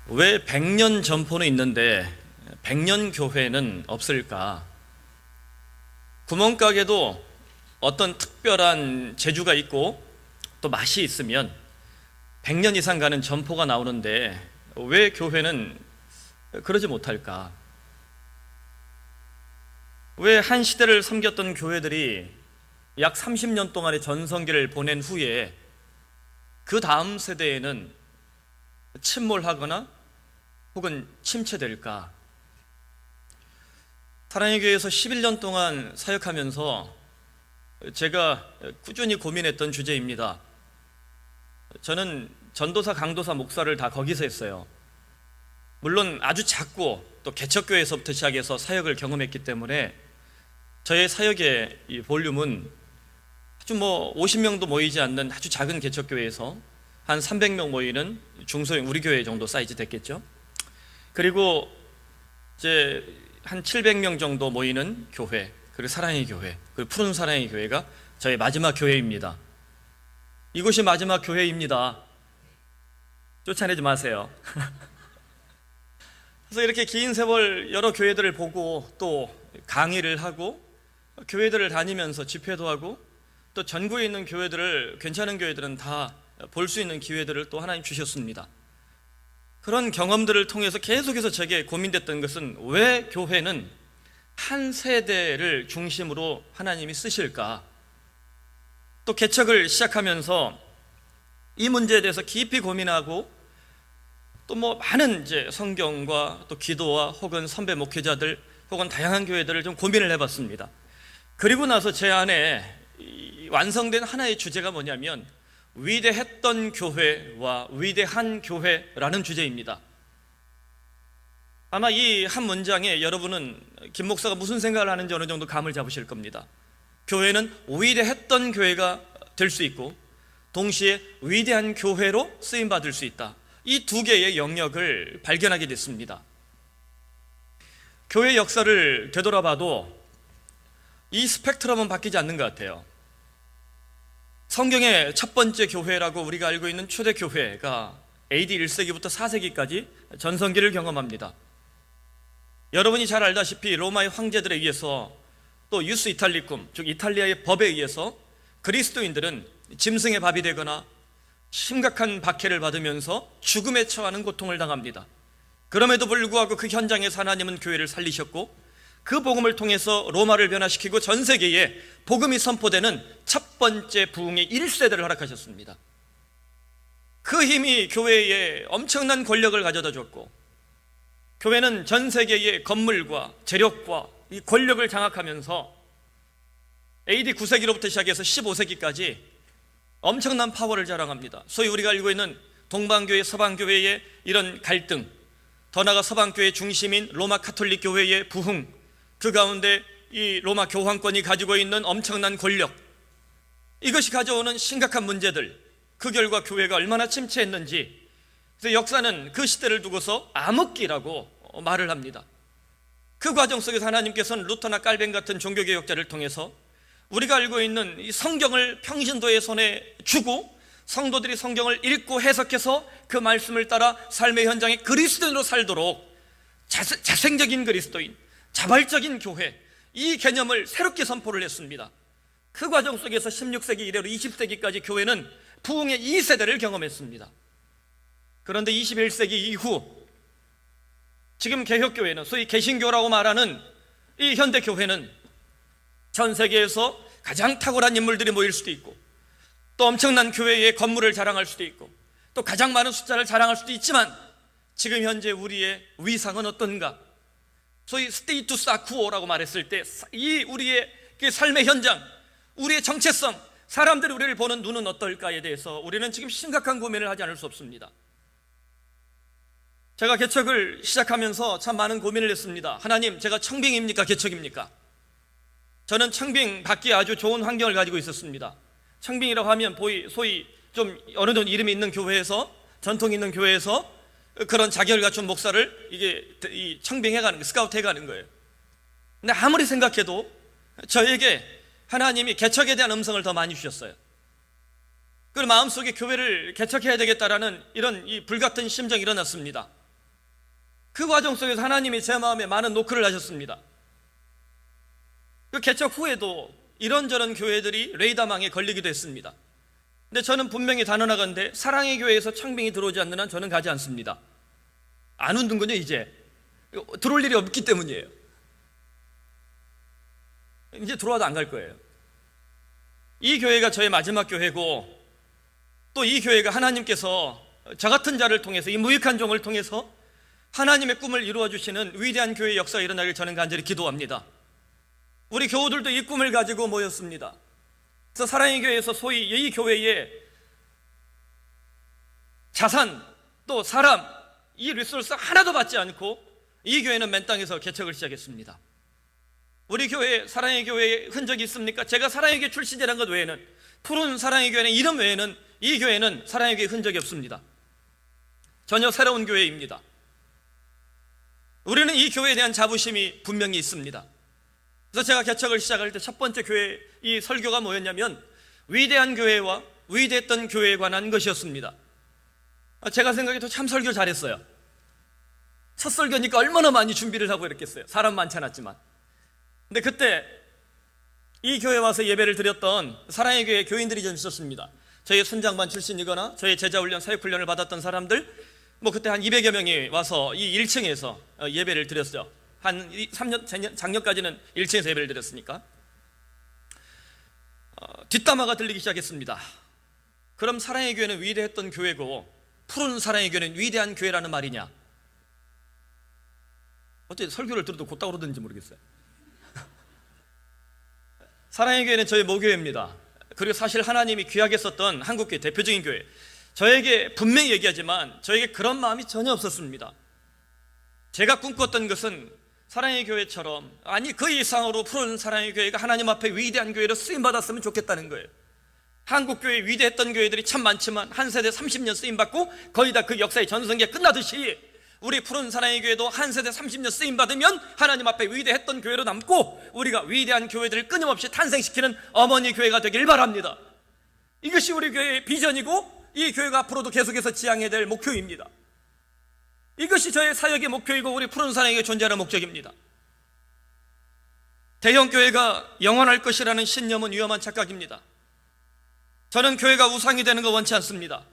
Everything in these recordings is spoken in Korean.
왜 백년 점포는 있는데 백년 교회는 없을까? 구멍가게도 어떤 특별한 재주가 있고 또 맛이 있으면 100년 이상 가는 점포가 나오는데 왜 교회는 그러지 못할까? 왜 한 시대를 섬겼던 교회들이 약 30년 동안의 전성기를 보낸 후에 그 다음 세대에는 침몰하거나 혹은 침체될까? 사랑의 교회에서 11년 동안 사역하면서 제가 꾸준히 고민했던 주제입니다. 저는 전도사, 강도사, 목사를 다 거기서 했어요. 물론 아주 작고 또 개척교회에서부터 시작해서 사역을 경험했기 때문에 저의 사역의 이 볼륨은 아주 50명도 모이지 않는 아주 작은 개척교회에서 한 300명 모이는 중소형 우리 교회 정도 사이즈 됐겠죠. 그리고 이제 한 700명 정도 모이는 교회, 그리고 사랑의 교회, 그리고 푸른 사랑의 교회가 저의 마지막 교회입니다. 이곳이 마지막 교회입니다. 쫓아내지 마세요. 그래서 이렇게 긴 세월 여러 교회들을 보고 또 강의를 하고 교회들을 다니면서 집회도 하고 또 전국에 있는 교회들을, 괜찮은 교회들은 다 볼 수 있는 기회들을 또 하나님 주셨습니다. 그런 경험들을 통해서 계속해서 제게 고민됐던 것은 왜 교회는 한 세대를 중심으로 하나님이 쓰실까? 또 개척을 시작하면서 이 문제에 대해서 깊이 고민하고 또 많은 이제 성경과 또 기도와 혹은 선배 목회자들 혹은 다양한 교회들을 좀 고민을 해봤습니다. 그리고 나서 제 안에 완성된 하나의 주제가 뭐냐면 위대했던 교회와 위대한 교회라는 주제입니다. 아마 이 한 문장에 여러분은 김 목사가 무슨 생각을 하는지 어느 정도 감을 잡으실 겁니다. 교회는 위대했던 교회가 될 수 있고 동시에 위대한 교회로 쓰임받을 수 있다. 이 두 개의 영역을 발견하게 됐습니다. 교회 역사를 되돌아봐도 이 스펙트럼은 바뀌지 않는 것 같아요. 성경의 첫 번째 교회라고 우리가 알고 있는 초대교회가 AD 1세기부터 4세기까지 전성기를 경험합니다. 여러분이 잘 알다시피 로마의 황제들에 의해서 또 유스 이탈리쿰, 즉 이탈리아의 법에 의해서 그리스도인들은 짐승의 밥이 되거나 심각한 박해를 받으면서 죽음에 처하는 고통을 당합니다. 그럼에도 불구하고 그 현장에서 하나님은 교회를 살리셨고 그 복음을 통해서 로마를 변화시키고 전 세계에 복음이 선포되는 첫 번째 부흥의 1세대를 허락하셨습니다. 그 힘이 교회에 엄청난 권력을 가져다 줬고 교회는 전 세계의 건물과 재력과 이 권력을 장악하면서 AD 9세기로부터 시작해서 15세기까지 엄청난 파워를 자랑합니다. 소위 우리가 알고 있는 동방교회, 서방교회의 이런 갈등, 더 나아가 서방교회 중심인 로마 카톨릭 교회의 부흥, 그 가운데 이 로마 교황권이 가지고 있는 엄청난 권력, 이것이 가져오는 심각한 문제들, 그 결과 교회가 얼마나 침체했는지, 그래서 역사는 그 시대를 두고서 암흑기라고 말을 합니다. 그 과정 속에서 하나님께서는 루터나 깔뱅 같은 종교개혁자를 통해서 우리가 알고 있는 이 성경을 평신도의 손에 주고 성도들이 성경을 읽고 해석해서 그 말씀을 따라 삶의 현장에 그리스도인으로 살도록 자생적인 그리스도인, 자발적인 교회, 이 개념을 새롭게 선포를 했습니다. 그 과정 속에서 16세기 이래로 20세기까지 교회는 부흥의 2세대를 경험했습니다. 그런데 21세기 이후 지금 개혁교회는, 소위 개신교라고 말하는 이 현대교회는 전 세계에서 가장 탁월한 인물들이 모일 수도 있고 또 엄청난 교회의 건물을 자랑할 수도 있고 또 가장 많은 숫자를 자랑할 수도 있지만 지금 현재 우리의 위상은 어떤가? 소위 스테이투스 아쿠오라고 말했을 때 이 우리의 삶의 현장, 우리의 정체성, 사람들이 우리를 보는 눈은 어떨까에 대해서 우리는 지금 심각한 고민을 하지 않을 수 없습니다. 제가 개척을 시작하면서 참 많은 고민을 했습니다. 하나님, 제가 청빙입니까? 개척입니까? 저는 청빙 받기에 아주 좋은 환경을 가지고 있었습니다. 청빙이라고 하면 소위 좀 어느 정도 이름이 있는 교회에서, 전통 있는 교회에서 그런 자격을 갖춘 목사를 이게 청빙해가는 거, 스카우트해가는 거예요. 근데 아무리 생각해도 저에게 하나님이 개척에 대한 음성을 더 많이 주셨어요. 그 마음속에 교회를 개척해야 되겠다라는 이런 이 불같은 심정이 일어났습니다. 그 과정 속에서 하나님이 제 마음에 많은 노크를 하셨습니다. 그 개척 후에도 이런저런 교회들이 레이더망에 걸리기도 했습니다. 근데 저는 분명히 단언하건대 사랑의 교회에서 창빙이 들어오지 않는 한 저는 가지 않습니다. 안 웃는군요. 이제 들어올 일이 없기 때문이에요. 이제 들어와도 안 갈 거예요. 이 교회가 저의 마지막 교회고, 또 이 교회가 하나님께서 저 같은 자를 통해서, 이 무익한 종을 통해서 하나님의 꿈을 이루어 주시는 위대한 교회의 역사가 일어나길 저는 간절히 기도합니다. 우리 교우들도 이 꿈을 가지고 모였습니다. 그래서 사랑의 교회에서 소위 이 교회의 자산, 또 사람, 이 리소스 하나도 받지 않고 이 교회는 맨 땅에서 개척을 시작했습니다. 우리 교회, 사랑의 교회에 흔적이 있습니까? 제가 사랑의 교회 출신이라는 것 외에는, 푸른 사랑의 교회는 이름 외에는 이 교회는 사랑의 교회 흔적이 없습니다. 전혀 새로운 교회입니다. 우리는 이 교회에 대한 자부심이 분명히 있습니다. 그래서 제가 개척을 시작할 때 첫 번째 교회 이 설교가 뭐였냐면 위대한 교회와 위대했던 교회에 관한 것이었습니다. 제가 생각해도 참 설교 잘했어요. 첫 설교니까 얼마나 많이 준비를 하고 이랬겠어요. 사람 많지 않았지만. 근데 그때 이 교회에 와서 예배를 드렸던 사랑의 교회 교인들이 좀 있었습니다. 저희 순장반 출신이거나 저희 제자훈련, 사역훈련을 받았던 사람들, 그때 한 200여 명이 와서 이 1층에서 예배를 드렸어요. 한 3년, 작년까지는 1층에서 예배를 드렸으니까. 뒷담화가 들리기 시작했습니다. 그럼 사랑의 교회는 위대했던 교회고 푸른 사랑의 교회는 위대한 교회라는 말이냐? 어째 설교를 들어도 곧다 그러는지 모르겠어요. 사랑의 교회는 저희 모교회입니다. 그리고 사실 하나님이 귀하게 썼던 한국교회 대표적인 교회. 저에게 분명히 얘기하지만 저에게 그런 마음이 전혀 없었습니다. 제가 꿈꿨던 것은 사랑의 교회처럼, 아니 그 이상으로 푸른 사랑의 교회가 하나님 앞에 위대한 교회로 쓰임받았으면 좋겠다는 거예요. 한국교회 위대했던 교회들이 참 많지만 한 세대 30년 쓰임받고 거의 다 그 역사의 전성기가 끝나듯이 우리 푸른 사랑의 교회도 한 세대 30년 쓰임받으면 하나님 앞에 위대했던 교회로 남고 우리가 위대한 교회들을 끊임없이 탄생시키는 어머니 교회가 되길 바랍니다. 이것이 우리 교회의 비전이고 이 교회가 앞으로도 계속해서 지향해야 될 목표입니다. 이것이 저의 사역의 목표이고 우리 푸른 사랑에게 존재하는 목적입니다. 대형 교회가 영원할 것이라는 신념은 위험한 착각입니다. 저는 교회가 우상이 되는 거 원치 않습니다.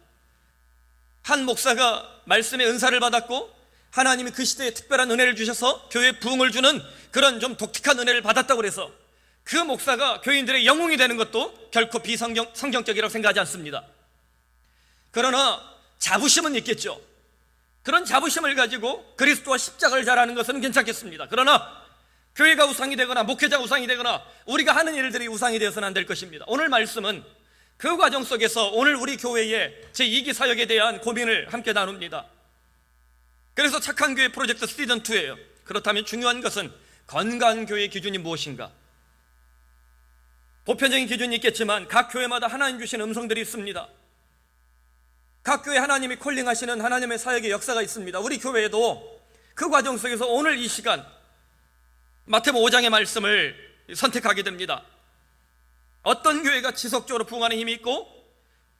한 목사가 말씀의 은사를 받았고 하나님이 그 시대에 특별한 은혜를 주셔서 교회에 부흥을 주는 그런 좀 독특한 은혜를 받았다고 해서 그 목사가 교인들의 영웅이 되는 것도 결코 비성경적이라고 생각하지 않습니다. 그러나 자부심은 있겠죠. 그런 자부심을 가지고 그리스도와 십자가를 잘하는 것은 괜찮겠습니다. 그러나 교회가 우상이 되거나 목회자가 우상이 되거나 우리가 하는 일들이 우상이 되어서는 안 될 것입니다. 오늘 말씀은 그 과정 속에서 오늘 우리 교회의 제2기 사역에 대한 고민을 함께 나눕니다. 그래서 착한 교회 프로젝트 시즌 2예요. 그렇다면 중요한 것은 건강한 교회의 기준이 무엇인가? 보편적인 기준이 있겠지만 각 교회마다 하나님 주신 음성들이 있습니다. 각 교회 하나님이 콜링하시는 하나님의 사역의 역사가 있습니다. 우리 교회에도 그 과정 속에서 오늘 이 시간 마태복음 5장의 말씀을 선택하게 됩니다. 어떤 교회가 지속적으로 부흥하는 힘이 있고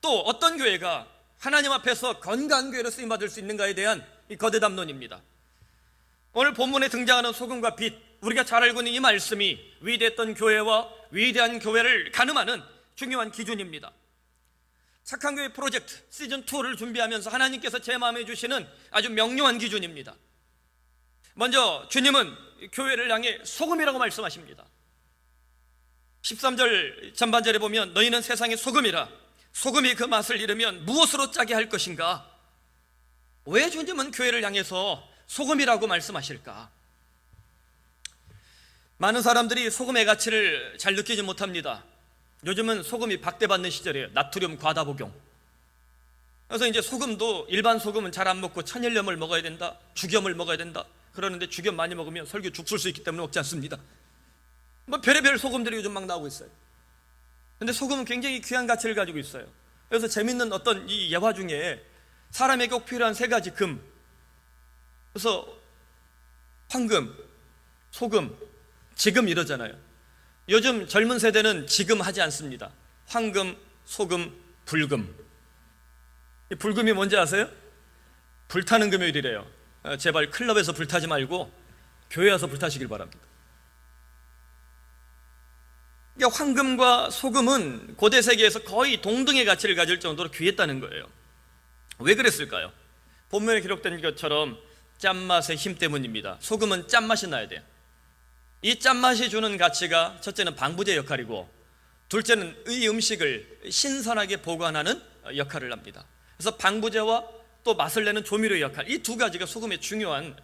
또 어떤 교회가 하나님 앞에서 건강한 교회로 쓰임받을 수 있는가에 대한 이 거대담론입니다. 오늘 본문에 등장하는 소금과 빛, 우리가 잘 알고 있는 이 말씀이 위대했던 교회와 위대한 교회를 가늠하는 중요한 기준입니다. 착한 교회 프로젝트 시즌 2를 준비하면서 하나님께서 제 마음에 주시는 아주 명료한 기준입니다. 먼저 주님은 교회를 향해 소금이라고 말씀하십니다. 13절 전반절에 보면 너희는 세상의 소금이라 소금이 그 맛을 잃으면 무엇으로 짜게 할 것인가? 왜 주님은 교회를 향해서 소금이라고 말씀하실까? 많은 사람들이 소금의 가치를 잘 느끼지 못합니다. 요즘은 소금이 박대받는 시절이에요. 나트륨 과다 복용. 그래서 이제 소금도 일반 소금은 잘 안 먹고 천일염을 먹어야 된다, 죽염을 먹어야 된다. 그러는데 죽염 많이 먹으면 설교 죽 쓸 수 있기 때문에 먹지 않습니다. 별의별 소금들이 요즘 막 나오고 있어요. 근데 소금은 굉장히 귀한 가치를 가지고 있어요. 그래서 재밌는 어떤 이 예화 중에 사람에게 꼭 필요한 세 가지 금, 그래서 황금, 소금, 지금 이러잖아요. 요즘 젊은 세대는 지금 하지 않습니다. 황금, 소금, 불금. 이 불금이 뭔지 아세요? 불타는 금요일이래요. 제발 클럽에서 불타지 말고 교회 와서 불타시길 바랍니다. 그러니까 황금과 소금은 고대 세계에서 거의 동등의 가치를 가질 정도로 귀했다는 거예요. 왜 그랬을까요? 본문에 기록된 것처럼 짠맛의 힘 때문입니다. 소금은 짠맛이 나야 돼요. 이 짠맛이 주는 가치가 첫째는 방부제 역할이고, 둘째는 이 음식을 신선하게 보관하는 역할을 합니다. 그래서 방부제와 또 맛을 내는 조미료 역할, 이 두 가지가 소금의 중요한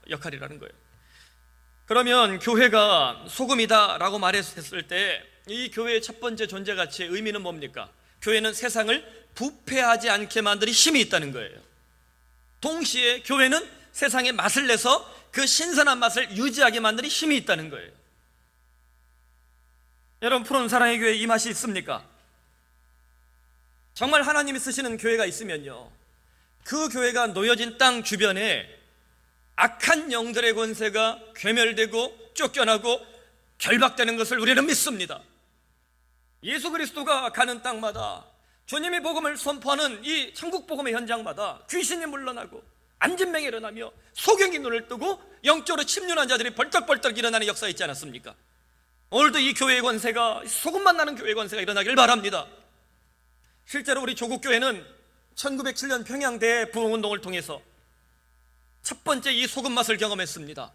역할이라는 거예요. 그러면 교회가 소금이다 라고 말했을 때 이 교회의 첫 번째 존재 가치의 의미는 뭡니까? 교회는 세상을 부패하지 않게 만드는 힘이 있다는 거예요. 동시에 교회는 세상에 맛을 내서 그 신선한 맛을 유지하게 만드는 힘이 있다는 거예요. 여러분, 푸른 사랑의 교회에 이 맛이 있습니까? 정말 하나님이 쓰시는 교회가 있으면요, 그 교회가 놓여진 땅 주변에 악한 영들의 권세가 괴멸되고 쫓겨나고 결박되는 것을 우리는 믿습니다. 예수 그리스도가 가는 땅마다, 주님의 복음을 선포하는 이 천국 복음의 현장마다 귀신이 물러나고 안진병이 일어나며 소경이 눈을 뜨고 영적으로 침륜한 자들이 벌떡벌떡 일어나는 역사가 있지 않았습니까? 오늘도 이 교회의 권세가, 소금만 나는 교회의 권세가 일어나길 바랍니다. 실제로 우리 조국교회는 1907년 평양 대부흥운동을 통해서 첫 번째 이 소금 맛을 경험했습니다.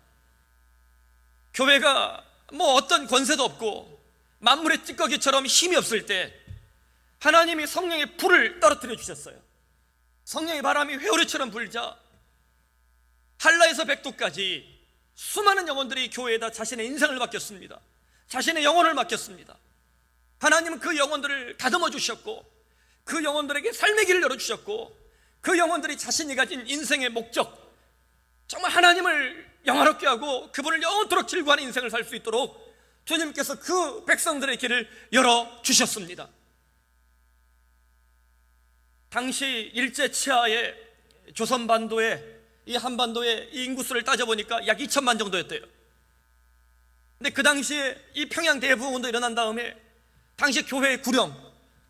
교회가 어떤 권세도 없고 만물의 찌꺼기처럼 힘이 없을 때 하나님이 성령의 불을 떨어뜨려 주셨어요. 성령의 바람이 회오리처럼 불자 한라에서 백두까지 수많은 영혼들이 교회에다 자신의 인생을 맡겼습니다. 자신의 영혼을 맡겼습니다. 하나님은 그 영혼들을 다듬어 주셨고, 그 영혼들에게 삶의 길을 열어주셨고, 그 영혼들이 자신이 가진 인생의 목적, 정말 하나님을 영화롭게 하고 그분을 영원토록 즐거워하는 인생을 살 수 있도록 주님께서 그 백성들의 길을 열어주셨습니다. 당시 일제치하의 조선반도에, 이 한반도의 이 인구수를 따져보니까 약 2천만 정도였대요. 근데 그 당시에 이 평양 대부흥운동이 일어난 다음에 당시 교회의 구령,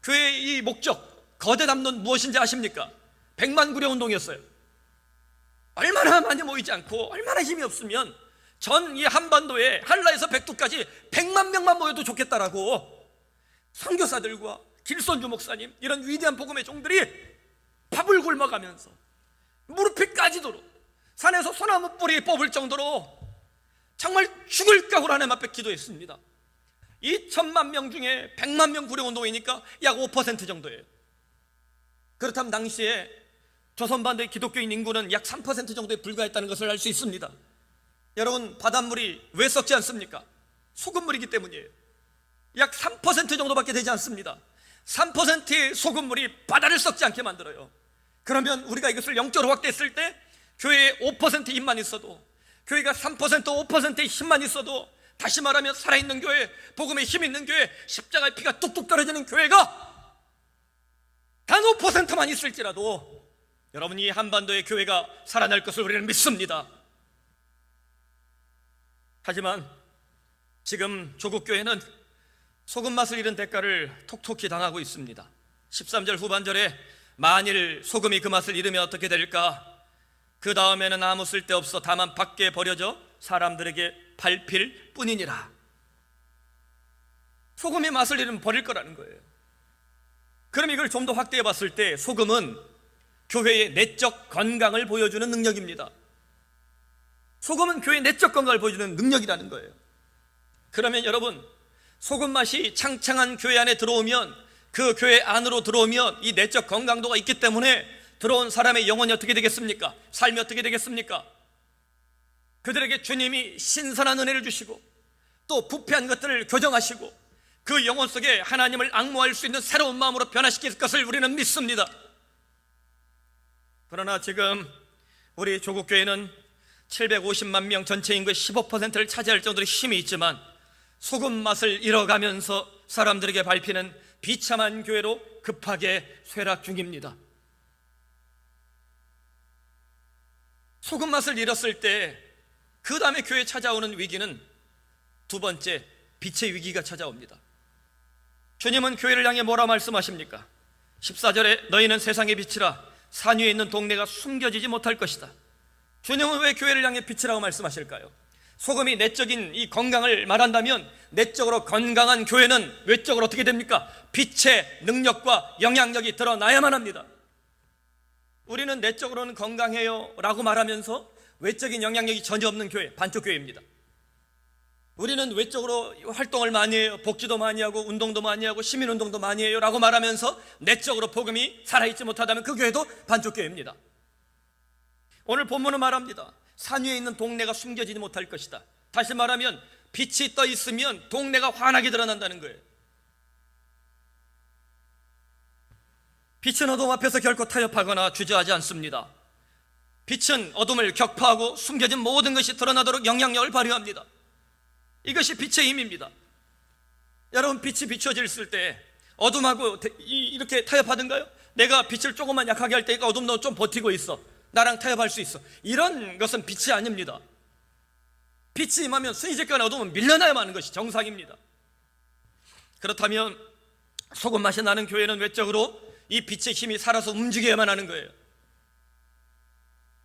교회의 이 목적, 거대 담론 무엇인지 아십니까? 100만 구령 운동이었어요. 얼마나 많이 모이지 않고 얼마나 힘이 없으면 전 이 한반도에 한라에서 백두까지 100만 명만 모여도 좋겠다라고 선교사들과 길손주 목사님, 이런 위대한 복음의 종들이 밥을 굶어가면서 무릎이 까지도록 산에서 소나무 뿌리 뽑을 정도로 정말 죽을 각오로 하나님 앞에 기도했습니다. 2천만 명 중에 100만 명 구령운동이니까 약 5% 정도예요. 그렇다면 당시에 조선반도의 기독교인 인구는 약 3% 정도에 불과했다는 것을 알 수 있습니다. 여러분, 바닷물이 왜 썩지 않습니까? 소금물이기 때문이에요. 약 3% 정도밖에 되지 않습니다. 3%의 소금물이 바다를 썩지 않게 만들어요. 그러면 우리가 이것을 영적으로 확대했을 때 교회에 5% 힘만 있어도, 교회가 3% 5%의 힘만 있어도, 다시 말하면 살아있는 교회, 복음의 힘 있는 교회, 십자가의 피가 뚝뚝 떨어지는 교회가 단 5%만 있을지라도 여러분이 한반도의 교회가 살아날 것을 우리는 믿습니다. 하지만 지금 조국교회는 소금 맛을 잃은 대가를 톡톡히 당하고 있습니다. 13절 후반절에 만일 소금이 그 맛을 잃으면 어떻게 될까? 그 다음에는 아무 쓸데없어 다만 밖에 버려져 사람들에게 밟힐 뿐이니라. 소금의 맛을 잃으면 버릴 거라는 거예요. 그럼 이걸 좀 더 확대해 봤을 때 소금은 교회의 내적 건강을 보여주는 능력입니다. 소금은 교회의 내적 건강을 보여주는 능력이라는 거예요. 그러면 여러분, 소금 맛이 창창한 교회 안에 들어오면, 그 교회 안으로 들어오면 이 내적 건강도가 있기 때문에 들어온 사람의 영혼이 어떻게 되겠습니까? 삶이 어떻게 되겠습니까? 그들에게 주님이 신선한 은혜를 주시고 또 부패한 것들을 교정하시고 그 영혼 속에 하나님을 앙모할 수 있는 새로운 마음으로 변화시킬 것을 우리는 믿습니다. 그러나 지금 우리 조국교회는 750만 명 전체 인구의 15%를 차지할 정도로 힘이 있지만 소금 맛을 잃어가면서 사람들에게 밟히는 비참한 교회로 급하게 쇠락 중입니다. 소금 맛을 잃었을 때 그 다음에 교회에 찾아오는 위기는 두 번째, 빛의 위기가 찾아옵니다. 주님은 교회를 향해 뭐라 말씀하십니까? 14절에 너희는 세상의 빛이라 산 위에 있는 동네가 숨겨지지 못할 것이다. 주님은 왜 교회를 향해 빛이라고 말씀하실까요? 소금이 내적인 이 건강을 말한다면 내적으로 건강한 교회는 외적으로 어떻게 됩니까? 빛의 능력과 영향력이 드러나야만 합니다. 우리는 내적으로는 건강해요 라고 말하면서 외적인 영향력이 전혀 없는 교회, 반쪽 교회입니다. 우리는 외적으로 활동을 많이 해요, 복지도 많이 하고 운동도 많이 하고 시민운동도 많이 해요 라고 말하면서 내적으로 복음이 살아있지 못하다면 그 교회도 반쪽 교회입니다. 오늘 본문은 말합니다. 산 위에 있는 동네가 숨겨지지 못할 것이다. 다시 말하면 빛이 떠 있으면 동네가 환하게 드러난다는 거예요. 빛은 어둠 앞에서 결코 타협하거나 주저하지 않습니다. 빛은 어둠을 격파하고 숨겨진 모든 것이 드러나도록 영향력을 발휘합니다. 이것이 빛의 힘입니다. 여러분, 빛이 비춰졌을 때 어둠하고 이렇게 타협하던가요? 내가 빛을 조금만 약하게 할 때니까 어둠 너 좀 버티고 있어, 나랑 타협할 수 있어, 이런 것은 빛이 아닙니다. 빛이 임하면 순식간에 어둠은 밀려나야만 하는 것이 정상입니다. 그렇다면 소금 맛이 나는 교회는 외적으로 이 빛의 힘이 살아서 움직여야만 하는 거예요.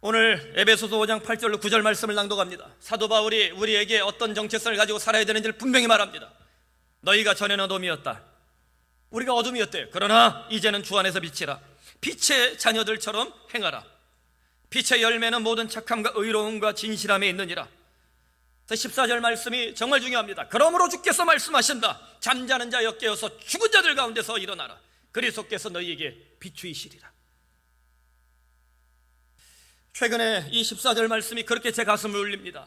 오늘 에베소서 5장 8절로 9절 말씀을 낭독합니다. 사도 바울이 우리에게 어떤 정체성을 가지고 살아야 되는지를 분명히 말합니다. 너희가 전에는 어둠이었다. 우리가 어둠이었대요. 그러나 이제는 주 안에서 빛이라. 빛의 자녀들처럼 행하라. 빛의 열매는 모든 착함과 의로움과 진실함에 있느니라. 14절 말씀이 정말 중요합니다. 그러므로 주께서 말씀하신다. 잠자는 자여 깨어서 죽은 자들 가운데서 일어나라. 그리스도께서 너희에게 비추이시리라. 최근에 이 14절 말씀이 그렇게 제 가슴을 울립니다.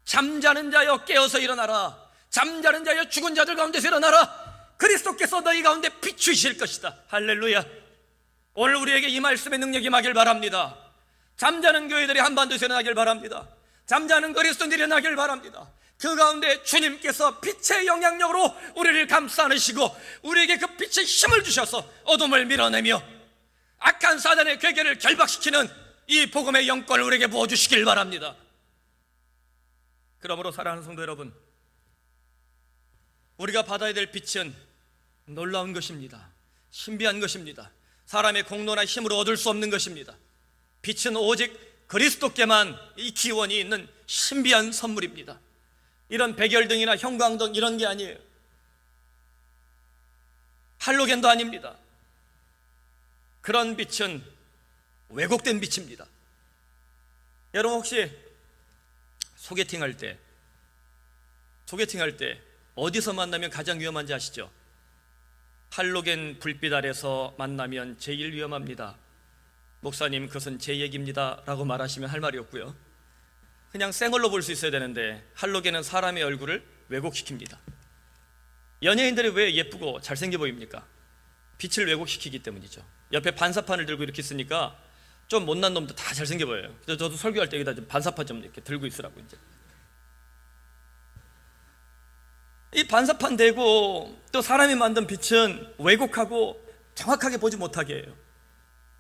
잠자는 자여 깨어서 일어나라. 잠자는 자여 죽은 자들 가운데서 일어나라. 그리스도께서 너희 가운데 비추이실 것이다. 할렐루야. 오늘 우리에게 이 말씀의 능력이 임하길 바랍니다. 잠자는 교회들이 한반도에서 일어나길 바랍니다. 잠자는 그리스도인들이 일어나길 바랍니다. 그 가운데 주님께서 빛의 영향력으로 우리를 감싸 안으시고 우리에게 그 빛의 힘을 주셔서 어둠을 밀어내며 악한 사단의 괴계를 결박시키는 이 복음의 영권을 우리에게 부어주시길 바랍니다. 그러므로 사랑하는 성도 여러분, 우리가 받아야 될 빛은 놀라운 것입니다. 신비한 것입니다. 사람의 공로나 힘으로 얻을 수 없는 것입니다. 빛은 오직 그리스도께만 이 기원이 있는 신비한 선물입니다. 이런 백열등이나 형광등 이런 게 아니에요. 할로겐도 아닙니다. 그런 빛은 왜곡된 빛입니다. 여러분, 혹시 소개팅할 때 어디서 만나면 가장 위험한지 아시죠? 할로겐 불빛 아래서 만나면 제일 위험합니다. 목사님, 그것은 제 얘기입니다 라고 말하시면 할 말이 없고요. 그냥 생얼로 볼 수 있어야 되는데 할로겐은 사람의 얼굴을 왜곡시킵니다. 연예인들이 왜 예쁘고 잘생겨 보입니까? 빛을 왜곡시키기 때문이죠. 옆에 반사판을 들고 이렇게 있으니까 좀 못난 놈도 다 잘생겨 보여요. 그래서 저도 설교할 때 여기다 좀 반사판 좀 이렇게 들고 있으라고. 이제 이 반사판 대고 또 사람이 만든 빛은 왜곡하고 정확하게 보지 못하게 해요.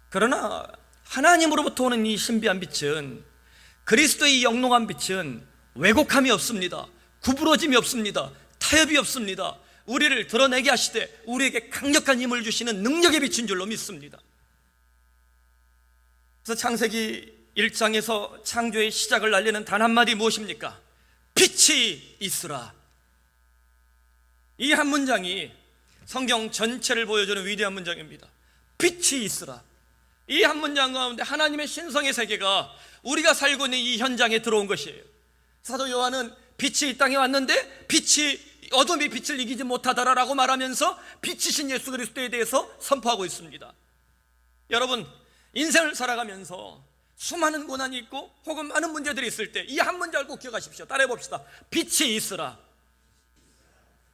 그러나 하나님으로부터 오는 이 신비한 빛은, 그리스도의 영롱한 빛은 왜곡함이 없습니다. 구부러짐이 없습니다. 타협이 없습니다. 우리를 드러내게 하시되 우리에게 강력한 힘을 주시는 능력의 빛인 줄로 믿습니다. 그래서 창세기 1장에서 창조의 시작을 알리는 단 한마디 무엇입니까? 빛이 있으라. 이 한 문장이 성경 전체를 보여주는 위대한 문장입니다. 빛이 있으라. 이 한 문장 가운데 하나님의 신성의 세계가 우리가 살고 있는 이 현장에 들어온 것이에요. 사도 요한은 빛이 이 땅에 왔는데 어둠이 빛을 이기지 못하더라라고 말하면서 빛이신 예수 그리스도에 대해서 선포하고 있습니다. 여러분, 인생을 살아가면서 수많은 고난이 있고 혹은 많은 문제들이 있을 때 이 한 문장을 꼭 기억하십시오. 따라해 봅시다. 빛이 있으라.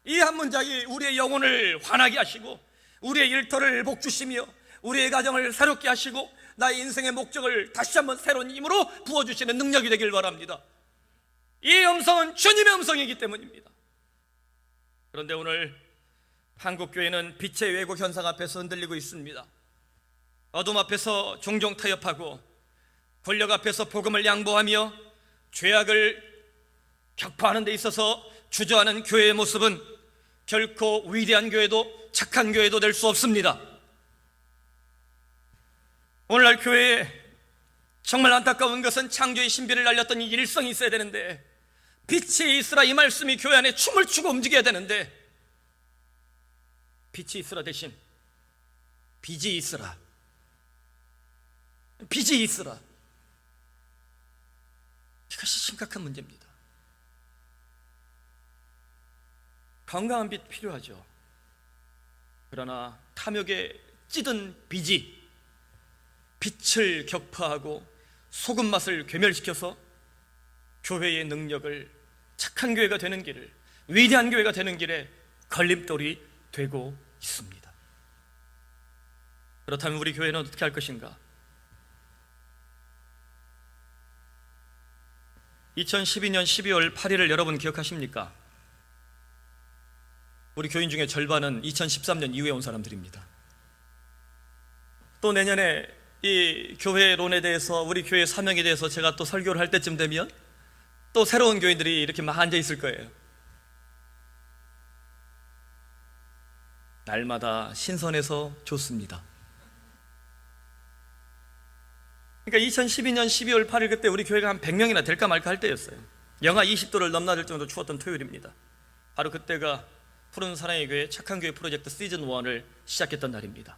이 한 문장이 우리의 영혼을 환하게 하시고 우리의 일터를 복주시며 우리의 가정을 새롭게 하시고 나의 인생의 목적을 다시 한번 새로운 힘으로 부어주시는 능력이 되길 바랍니다. 이 음성은 주님의 음성이기 때문입니다. 그런데 오늘 한국교회는 빛의 왜곡 현상 앞에서 흔들리고 있습니다. 어둠 앞에서 종종 타협하고 권력 앞에서 복음을 양보하며 죄악을 격파하는 데 있어서 주저하는 교회의 모습은 결코 위대한 교회도 착한 교회도 될 수 없습니다. 오늘날 교회에 정말 안타까운 것은 창조의 신비를 날렸던 이 일성이 있어야 되는데, 빛이 있으라 이 말씀이 교회 안에 춤을 추고 움직여야 되는데, 빛이 있으라 대신 빚이 있으라, 빚이 있으라. 이것이 심각한 문제입니다. 건강한 빛 필요하죠. 그러나 탐욕에 찌든 빚이 빛을 격파하고 소금 맛을 괴멸시켜서 교회의 능력을, 착한 교회가 되는 길을, 위대한 교회가 되는 길에 걸림돌이 되고 있습니다. 그렇다면 우리 교회는 어떻게 할 것인가? 2012년 12월 8일을 여러분 기억하십니까? 우리 교인 중에 절반은 2013년 이후에 온 사람들입니다. 또 내년에 이 교회론에 대해서, 우리 교회 사명에 대해서 제가 또 설교를 할 때쯤 되면 또 새로운 교인들이 이렇게 막 앉아 있을 거예요. 날마다 신선해서 좋습니다. 그러니까 2012년 12월 8일 그때 우리 교회가 한 100명이나 될까 말까 할 때였어요. 영하 20도를 넘나들 정도 추웠던 토요일입니다. 바로 그때가 푸른 사랑의 교회 착한 교회 프로젝트 시즌 1을 시작했던 날입니다.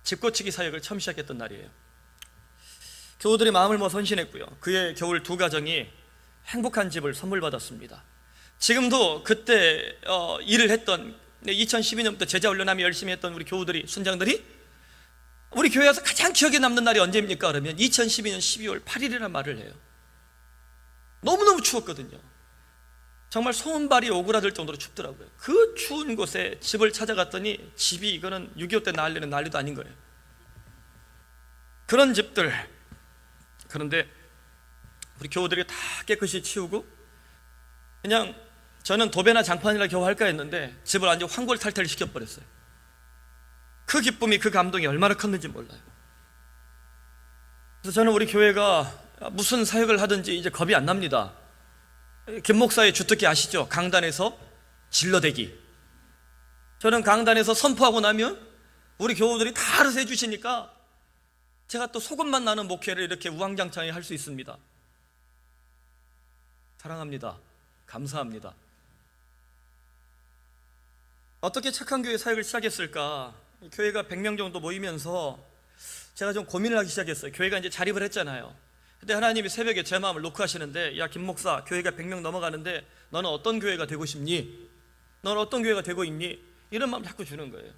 집고치기 사역을 처음 시작했던 날이에요. 교우들이 마음을 모아 헌신했고요. 그의 겨울 두 가정이 행복한 집을 선물 받았습니다. 지금도 그때 일을 했던, 2012년부터 제자 훈련하며 열심히 했던 우리 교우들이, 순장들이 우리 교회에서 가장 기억에 남는 날이 언제입니까? 그러면 2012년 12월 8일이라는 말을 해요. 너무너무 추웠거든요. 정말 손발이 오그라들 정도로 춥더라고요. 그 추운 곳에 집을 찾아갔더니 집이, 이거는 6.25 때 난리는 난리도 아닌 거예요. 그런 집들. 그런데 우리 교우들이 다 깨끗이 치우고, 그냥 저는 도배나 장판이라 겨우 할까 했는데 집을 완전 황골탈퇴를 시켜버렸어요. 그 기쁨이, 그 감동이 얼마나 컸는지 몰라요. 그래서 저는 우리 교회가 무슨 사역을 하든지 이제 겁이 안 납니다. 김 목사의 주특기 아시죠? 강단에서 질러대기. 저는 강단에서 선포하고 나면 우리 교우들이 다 알아서 해주시니까 제가 또 소금만 나는 목회를 이렇게 우왕장창히 할 수 있습니다. 사랑합니다. 감사합니다. 어떻게 착한 교회 사역을 시작했을까? 교회가 100명 정도 모이면서 제가 좀 고민을 하기 시작했어요. 교회가 이제 자립을 했잖아요. 근데 하나님이 새벽에 제 마음을 노크하시는데, 야 김 목사, 교회가 100명 넘어가는데 너는 어떤 교회가 되고 싶니? 너는 어떤 교회가 되고 있니? 이런 마음 자꾸 주는 거예요.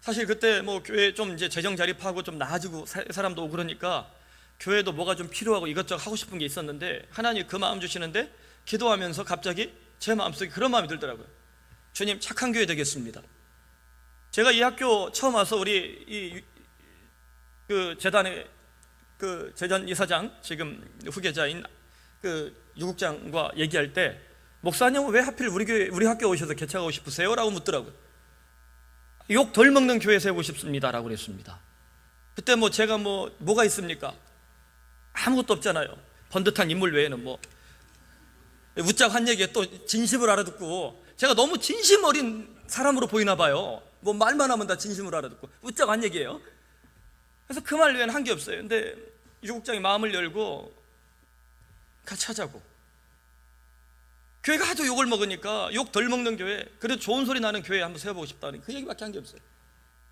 사실 그때 뭐 교회 좀 이제 재정 자립하고 좀 나아지고 사람도 오고 그러니까 교회도 뭐가 좀 필요하고 이것저것 하고 싶은 게 있었는데, 하나님이 그 마음 주시는데 기도하면서 갑자기 제 마음속에 그런 마음이 들더라고요. 주님, 착한 교회 되겠습니다. 제가 이 학교 처음 와서 우리 그 재단의 그 재단 이사장, 지금 후계자인 그 유국장과 얘기할 때, 목사님은 왜 하필 우리 학교 오셔서 개척하고 싶으세요? 라고 묻더라고요. 욕 덜 먹는 교회 세우고 싶습니다 라고 그랬습니다. 그때 뭐 제가 뭐가 있습니까? 아무것도 없잖아요. 번듯한 인물 외에는 뭐 웃자고 한 얘기에 또 진심을 알아듣고, 제가 너무 진심 어린 사람으로 보이나 봐요. 뭐 말만 하면 다 진심으로 알아듣고 웃자고 한 얘기예요. 그래서 그 말 외에는 한 게 없어요. 근데 유국장이 마음을 열고 같이 하자고. 교회가 하도 욕을 먹으니까 욕 덜 먹는 교회, 그래도 좋은 소리 나는 교회 한번 세워보고 싶다는 그 얘기밖에 한 게 없어요.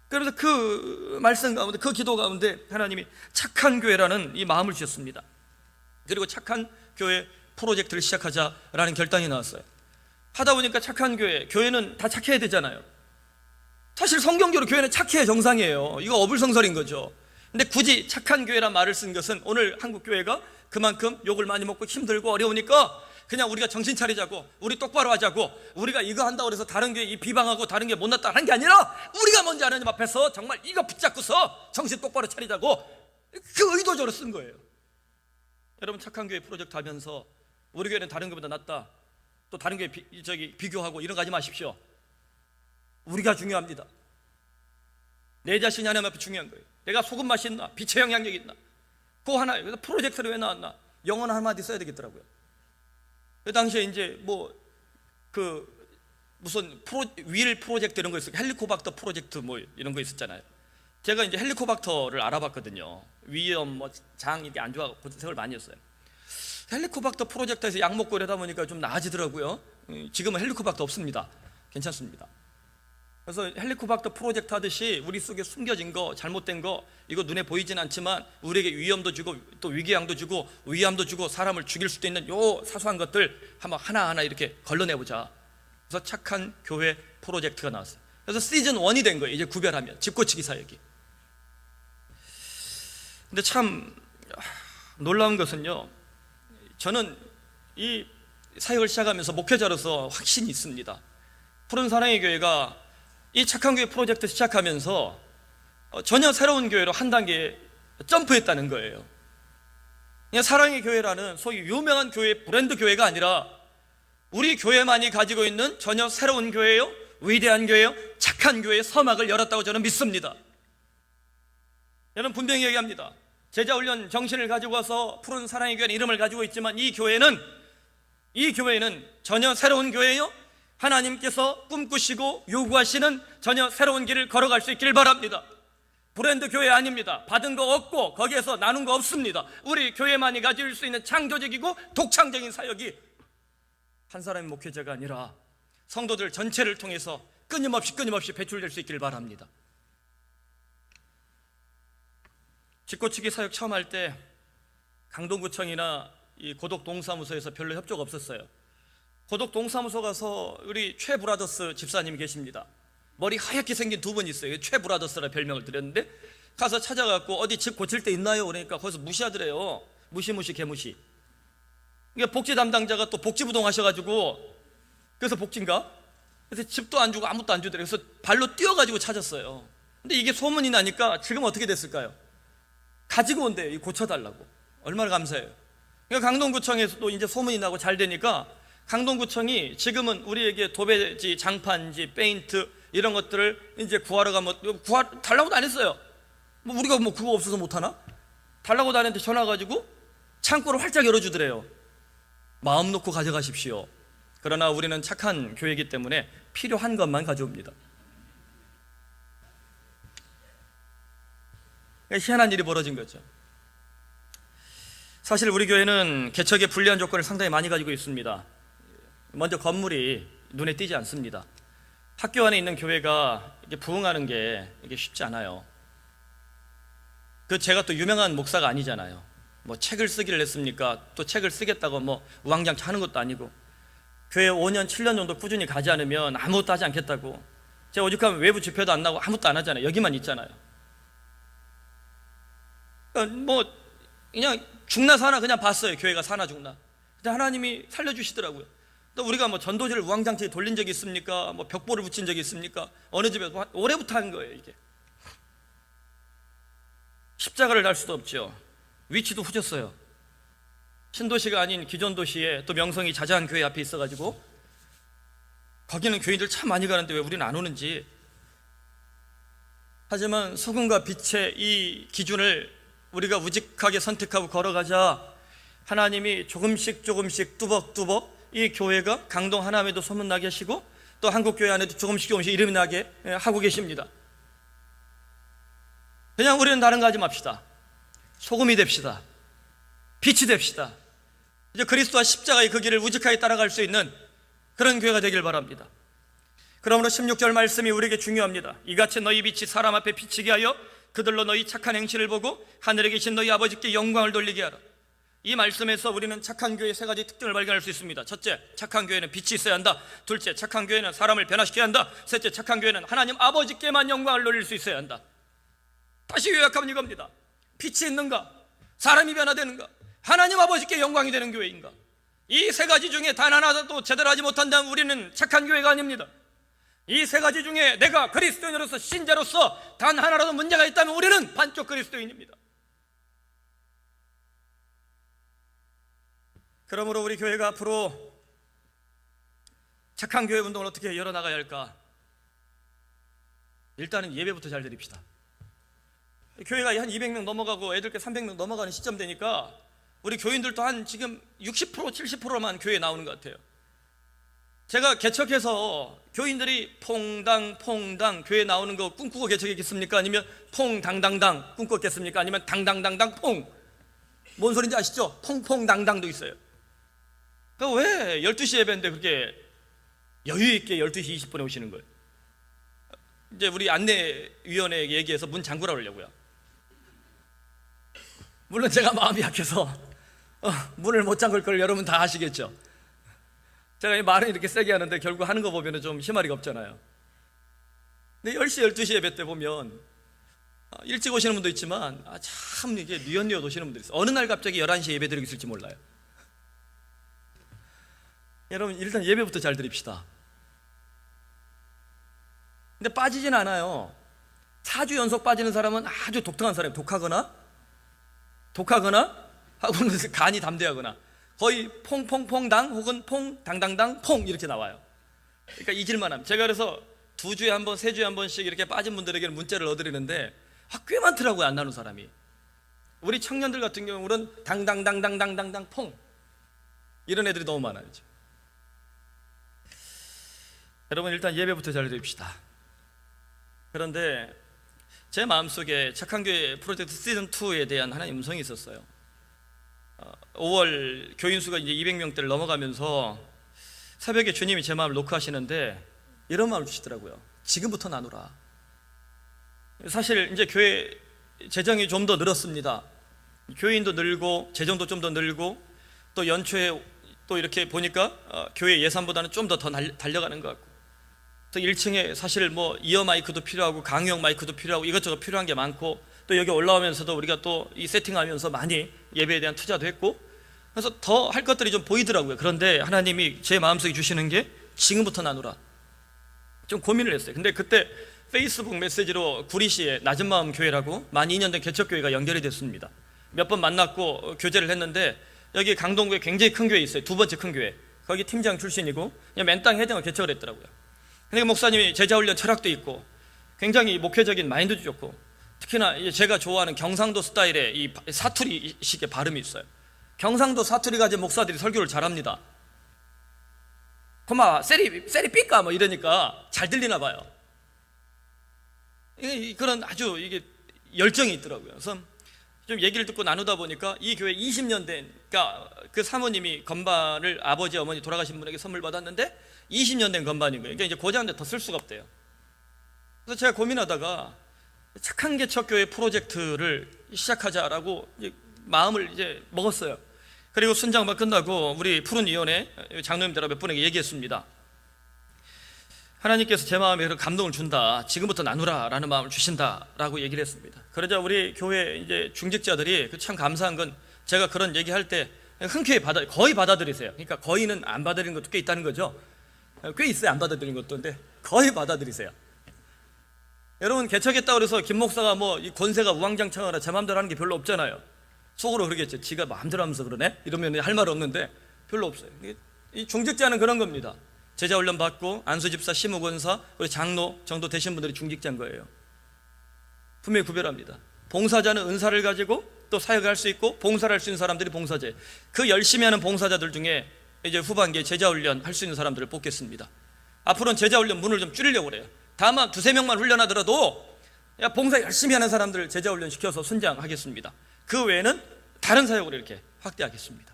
그러면서 그 말씀 가운데, 그 기도 가운데 하나님이 착한 교회라는 이 마음을 주셨습니다. 그리고 착한 교회 프로젝트를 시작하자라는 결단이 나왔어요. 하다 보니까 착한 교회는 다 착해야 되잖아요. 사실 성경적으로 교회는 착해야 정상이에요. 이거 어불성설인 거죠. 근데 굳이 착한 교회란 말을 쓴 것은, 오늘 한국 교회가 그만큼 욕을 많이 먹고 힘들고 어려우니까 그냥 우리가 정신 차리자고, 우리 똑바로 하자고, 우리가 이거 한다고 해서 다른 교회 비방하고 다른 게 못났다 하는 게 아니라, 우리가 먼저 하나님 앞에서 정말 이거 붙잡고서 정신 똑바로 차리자고, 그 의도적으로 쓴 거예요. 여러분, 착한 교회 프로젝트 하면서 우리 교회는 다른 교회보다 낫다, 또 다른 교회 비교하고 이런 거 하지 마십시오. 우리가 중요합니다. 내 자신이 하나님 앞에 중요한 거예요. 내가 소금 맛이 있나? 빛의 영향력이 있나? 그거 하나예요. 그래서 프로젝트를 왜 나왔나? 영어 한마디 써야 되겠더라고요. 그 당시에 이제 무슨 윌 프로젝트 이런 거 있었고, 헬리코박터 프로젝트 뭐 이런 거 있었잖아요. 제가 이제 헬리코박터를 알아봤거든요. 위염, 장 이게 안 좋아 고생을 많이 했어요. 헬리코박터 프로젝트에서 약 먹고 이러다 보니까 좀 나아지더라고요. 지금은 헬리코박터 없습니다. 괜찮습니다. 그래서 헬리코박터 프로젝트 하듯이 우리 속에 숨겨진 거, 잘못된 거, 이거 눈에 보이진 않지만 우리에게 위험도 주고 또 위궤양도 주고 위암도 주고 사람을 죽일 수도 있는 요 사소한 것들 한번 하나하나 이렇게 걸러내보자. 그래서 착한 교회 프로젝트가 나왔어요. 그래서 시즌 1이 된 거예요. 이제 구별하면 집고치기 사역이. 근데 참 놀라운 것은요, 저는 이 사역을 시작하면서 목회자로서 확신이 있습니다. 푸른 사랑의 교회가 이 착한 교회 프로젝트 시작하면서 전혀 새로운 교회로 한 단계 점프했다는 거예요. 그냥 사랑의 교회라는 소위 유명한 교회, 브랜드 교회가 아니라 우리 교회만이 가지고 있는 전혀 새로운 교회요, 위대한 교회요, 착한 교회의 서막을 열었다고 저는 믿습니다. 저는 분명히 얘기합니다. 제자훈련 정신을 가지고 와서 푸른 사랑의 교회는 이름을 가지고 있지만 이 교회는 전혀 새로운 교회요, 하나님께서 꿈꾸시고 요구하시는 전혀 새로운 길을 걸어갈 수 있기를 바랍니다. 브랜드 교회 아닙니다. 받은 거 없고 거기에서 나눈 거 없습니다. 우리 교회만이 가질 수 있는 창조적이고 독창적인 사역이 한 사람의 목회자가 아니라 성도들 전체를 통해서 끊임없이 배출될 수 있기를 바랍니다. 집고치기 사역 처음 할 때 강동구청이나 이 고독동사무소에서 별로 협조가 없었어요. 고독동사무소 가서 우리 최 브라더스 집사님이 계십니다. 머리 하얗게 생긴 두 분 있어요. 최 브라더스라 별명을 드렸는데 가서 찾아갖고 어디 집 고칠 때 있나요? 그러니까 거기서 무시하더래요. 무시 개무시. 그러니까 복지 담당자가 또 복지부동 하셔가지고 그래서 복지인가? 그래서 집도 안 주고 아무것도 안 주더래요. 그래서 발로 뛰어가지고 찾았어요. 근데 이게 소문이 나니까 지금 어떻게 됐을까요? 가지고 온대요. 고쳐달라고. 얼마나 감사해요. 그러니까 강동구청에서도 이제 소문이 나고 잘 되니까 강동구청이 지금은 우리에게 도배지, 장판지, 페인트 이런 것들을 이제 구하러 가면 달라고도 안 했어요. 우리가 그거 없어서 못하나? 달라고도 안 했는데 전화 가지고 창고를 활짝 열어주더래요. 마음 놓고 가져가십시오. 그러나 우리는 착한 교회이기 때문에 필요한 것만 가져옵니다. 희한한 일이 벌어진 거죠. 사실 우리 교회는 개척에 불리한 조건을 상당히 많이 가지고 있습니다. 먼저 건물이 눈에 띄지 않습니다. 학교 안에 있는 교회가 이게 부흥하는 게 이게 쉽지 않아요. 제가 또 유명한 목사가 아니잖아요. 책을 쓰기를 했습니까? 또 책을 쓰겠다고 우왕좌왕 하는 것도 아니고, 교회 5년, 7년 정도 꾸준히 가지 않으면 아무것도 하지 않겠다고. 제가 오죽하면 외부 집회도 안 나고 아무것도 안 하잖아요. 여기만 있잖아요. 그냥 죽나 사나 그냥 봤어요. 교회가 사나 죽나. 근데 하나님이 살려주시더라고요. 또 우리가 전도지를 우왕좌왕 돌린 적이 있습니까? 벽보를 붙인 적이 있습니까? 어느 집에 올해부터 한 거예요. 이게 십자가를 달 수도 없죠. 위치도 후졌어요. 신도시가 아닌 기존 도시에 또 명성이 자자한 교회 앞에 있어가지고 거기는 교인들 참 많이 가는데 왜 우리는 안 오는지. 하지만 소금과 빛의 이 기준을 우리가 우직하게 선택하고 걸어가자 하나님이 조금씩 뚜벅뚜벅 이 교회가 강동 하남에도 소문나게 하시고 또 한국교회 안에도 조금씩 이름이 나게 하고 계십니다. 그냥 우리는 다른 거 하지 맙시다. 소금이 됩시다. 빛이 됩시다. 이제 그리스도와 십자가의 그 길을 우직하게 따라갈 수 있는 그런 교회가 되길 바랍니다. 그러므로 16절 말씀이 우리에게 중요합니다. 이같이 너희 빛이 사람 앞에 비치게 하여 그들로 너희 착한 행실을 보고 하늘에 계신 너희 아버지께 영광을 돌리게 하라. 이 말씀에서 우리는 착한 교회의 세 가지 특징을 발견할 수 있습니다. 첫째, 착한 교회는 빛이 있어야 한다. 둘째, 착한 교회는 사람을 변화시켜야 한다. 셋째, 착한 교회는 하나님 아버지께만 영광을 돌릴 수 있어야 한다. 다시 요약하면 이겁니다. 빛이 있는가? 사람이 변화되는가? 하나님 아버지께 영광이 되는 교회인가? 이 세 가지 중에 단 하나도 제대로 하지 못한다면 우리는 착한 교회가 아닙니다. 이 세 가지 중에 내가 그리스도인으로서 신자로서 단 하나라도 문제가 있다면 우리는 반쪽 그리스도인입니다. 그러므로 우리 교회가 앞으로 착한 교회 운동을 어떻게 열어나가야 할까? 일단은 예배부터 잘 드립시다. 교회가 한 200명 넘어가고 애들께 300명 넘어가는 시점 되니까 우리 교인들도 한 지금 60% 70%만 교회에 나오는 것 같아요. 제가 개척해서 교인들이 퐁당 교회 나오는 거 꿈꾸고 개척했겠습니까? 아니면 퐁당당당 꿈꿨겠습니까? 아니면 당당당당 퐁? 뭔 소린지 아시죠? 퐁퐁당당도 있어요. 그 왜 12시 예배인데 그렇게 여유 있게 12시 20분에 오시는 거예요? 이제 우리 안내위원회 얘기해서 문 잠그라 그러려고요. 물론 제가 마음이 약해서 문을 못 잠글 걸 여러분 다 아시겠죠? 제가 이 말은 이렇게 세게 하는데 결국 하는 거 보면 좀 희마리가 없잖아요. 근데 10시 12시 예배 때 보면 일찍 오시는 분도 있지만 참 이게 뉘엿뉘엿 오시는 분들이 있어요. 어느 날 갑자기 11시에 예배 드리고 있을지 몰라요. 여러분 일단 예배부터 잘 드립시다. 근데 빠지진 않아요. 4주 연속 빠지는 사람은 아주 독특한 사람이에요. 독하거나 하고는 간이 담대하거나 거의 퐁퐁퐁당 혹은 퐁당당당 퐁 이렇게 나와요. 그러니까 잊을만 합니다. 제가 그래서 2주에 한 번, 3주에 한 번씩 이렇게 빠진 분들에게는 문자를 넣어드리는데 꽤 많더라고요. 안 나눈 사람이. 우리 청년들 같은 경우는 당당당당당당당 퐁 이런 애들이 너무 많아요. 여러분 일단 예배부터 잘 드립시다. 그런데 제 마음속에 착한 교회 프로젝트 시즌2에 대한 하나의 음성이 있었어요. 5월 교인 수가 이제 200명대를 넘어가면서 새벽에 주님이 제 마음을 녹화하시는데 이런 마음을 주시더라고요. 지금부터 나누라. 사실 이제 교회 재정이 좀 더 늘었습니다. 교인도 늘고 재정도 좀 더 늘고 또 연초에 또 이렇게 보니까 교회 예산보다는 좀 더 달려가는 것 같고 또 1층에 사실 뭐 이어 마이크도 필요하고 강용 마이크도 필요하고 이것저것 필요한 게 많고 또 여기 올라오면서도 우리가 또 이 세팅하면서 많이 예배에 대한 투자도 했고 그래서 더 할 것들이 좀 보이더라고요. 그런데 하나님이 제 마음속에 주시는 게 지금부터 나누라. 좀 고민을 했어요. 근데 그때 페이스북 메시지로 구리시의 낮은 마음 교회라고 만 2년 된 개척교회가 연결이 됐습니다. 몇 번 만났고 교제를 했는데 여기 강동구에 굉장히 큰 교회 있어요. 2번째 큰 교회. 거기 팀장 출신이고 그냥 맨땅 헤딩을 개척을 했더라고요. 근데 목사님이 제자훈련 철학도 있고 굉장히 목회적인 마인드도 좋고 특히나 제가 좋아하는 경상도 스타일의 이 사투리식의 발음이 있어요. 경상도 사투리 가진 목사들이 설교를 잘합니다. 고마 세리 삐까 뭐 이러니까 잘 들리나 봐요. 그런 아주 이게 열정이 있더라고요. 그래서 좀 얘기를 듣고 나누다 보니까 이 교회 20년 된 그러니까 그 사모님이 건반을 아버지 어머니 돌아가신 분에게 선물 받았는데 20년 된 건반인 거예요. 그러니까 이제 고장인데 더 쓸 수가 없대요. 그래서 제가 고민하다가 착한 개척교회 프로젝트를 시작하자라고 마음을 이제 먹었어요. 그리고 순장반 끝나고 우리 푸른위원회 장로님들 몇 분에게 얘기했습니다. 하나님께서 제 마음에 감동을 준다. 지금부터 나누라 라는 마음을 주신다라고 얘기를 했습니다. 그러자 우리 교회 이제 중직자들이 참 감사한 건 제가 그런 얘기할 때 흔쾌히 거의 받아들이세요. 그러니까 거의는 안 받아들이는 것도 꽤 있다는 거죠. 꽤 있어요. 안 받아들이는 것도. 근데 거의 받아들이세요. 여러분 개척했다고 해서 김 목사가 뭐 이 권세가 우왕좌왕하라 제 마음대로 하는 게 별로 없잖아요. 속으로 그러겠죠. 지가 마음대로 하면서 그러네? 이러면 할 말 없는데 별로 없어요. 이 중직자는 그런 겁니다. 제자훈련 받고 안수집사, 시무권사, 우리 장로 정도 되신 분들이 중직자인 거예요. 분명히 구별합니다. 봉사자는 은사를 가지고 또 사역을 할 수 있고 봉사를 할 수 있는 사람들이 봉사제. 그 열심히 하는 봉사자들 중에 이제 후반기에 제자훈련 할 수 있는 사람들을 뽑겠습니다. 앞으로는 제자훈련 문을 좀 줄이려고 그래요. 다만 2-3명만 훈련하더라도 봉사 열심히 하는 사람들을 제자훈련 시켜서 순장하겠습니다. 그 외에는 다른 사역으로 이렇게 확대하겠습니다.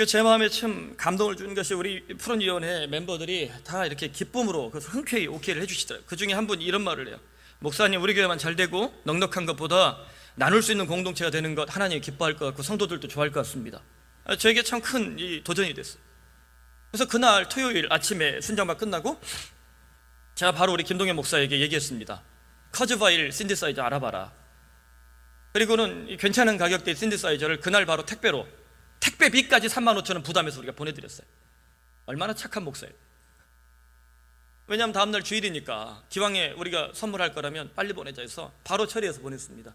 제 마음에 참 감동을 주는 것이 우리 푸른위원회 멤버들이 다 이렇게 기쁨으로 그래서 흔쾌히 오케이를 해주시더라고요. 그 중에 한 분이 이런 말을 해요. 목사님 우리 교회만 잘 되고 넉넉한 것보다 나눌 수 있는 공동체가 되는 것 하나님이 기뻐할 것 같고 성도들도 좋아할 것 같습니다. 저에게 참 큰 도전이 됐어요. 그래서 그날 토요일 아침에 순장반 끝나고 제가 바로 우리 김동현 목사에게 얘기했습니다. 커즈바일 신디사이저 알아봐라. 그리고는 괜찮은 가격대의 신디사이저를 그날 바로 택배로 택배비까지 35,000원 부담해서 우리가 보내드렸어요. 얼마나 착한 목사예요. 왜냐하면 다음날 주일이니까 기왕에 우리가 선물할 거라면 빨리 보내자 해서 바로 처리해서 보냈습니다.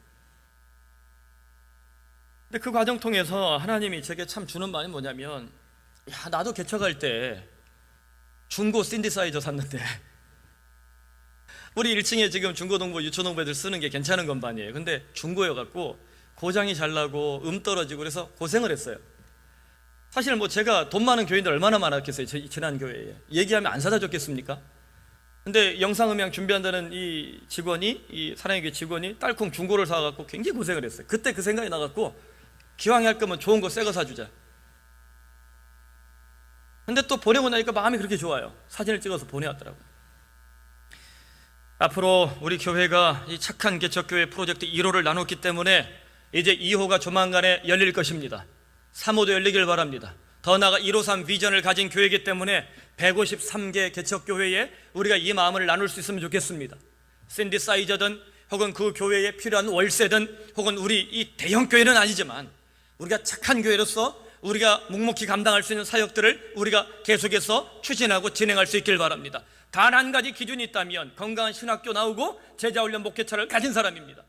근데 그 과정 통해서 하나님이 제게 참 주는 말이 뭐냐면 나도 개척할 때 중고 신디사이저 샀는데 우리 1층에 지금 중고등부 유초등부 애들 쓰는 게 괜찮은 건반이에요. 근데 중고여갖고 고장이 잘 나고 떨어지고 그래서 고생을 했어요. 사실 뭐 제가 돈 많은 교인들 얼마나 많았겠어요. 저희 지난 교회에 얘기하면 안 사다 줬겠습니까? 근데 영상음향 준비한다는 이 직원이, 이 사랑의 교회 직원이 딸콩 중고를 사갖고 굉장히 고생을 했어요. 그때 그 생각이 나갖고 기왕에 할 거면 좋은 거 새 거 사주자. 근데 또 보내고 나니까 마음이 그렇게 좋아요. 사진을 찍어서 보내왔더라고요. 앞으로 우리 교회가 이 착한 개척교회 프로젝트 1호를 나눴기 때문에 이제 2호가 조만간에 열릴 것입니다. 3호도 열리길 바랍니다. 더 나아가 153 비전을 가진 교회이기 때문에 153개 개척교회에 우리가 이 마음을 나눌 수 있으면 좋겠습니다. 샌디사이저든 혹은 그 교회에 필요한 월세든 혹은 우리 이 대형 교회는 아니지만 우리가 착한 교회로서 우리가 묵묵히 감당할 수 있는 사역들을 우리가 계속해서 추진하고 진행할 수 있길 바랍니다. 단 한 가지 기준이 있다면 건강한 신학교 나오고 제자훈련 목회차를 가진 사람입니다.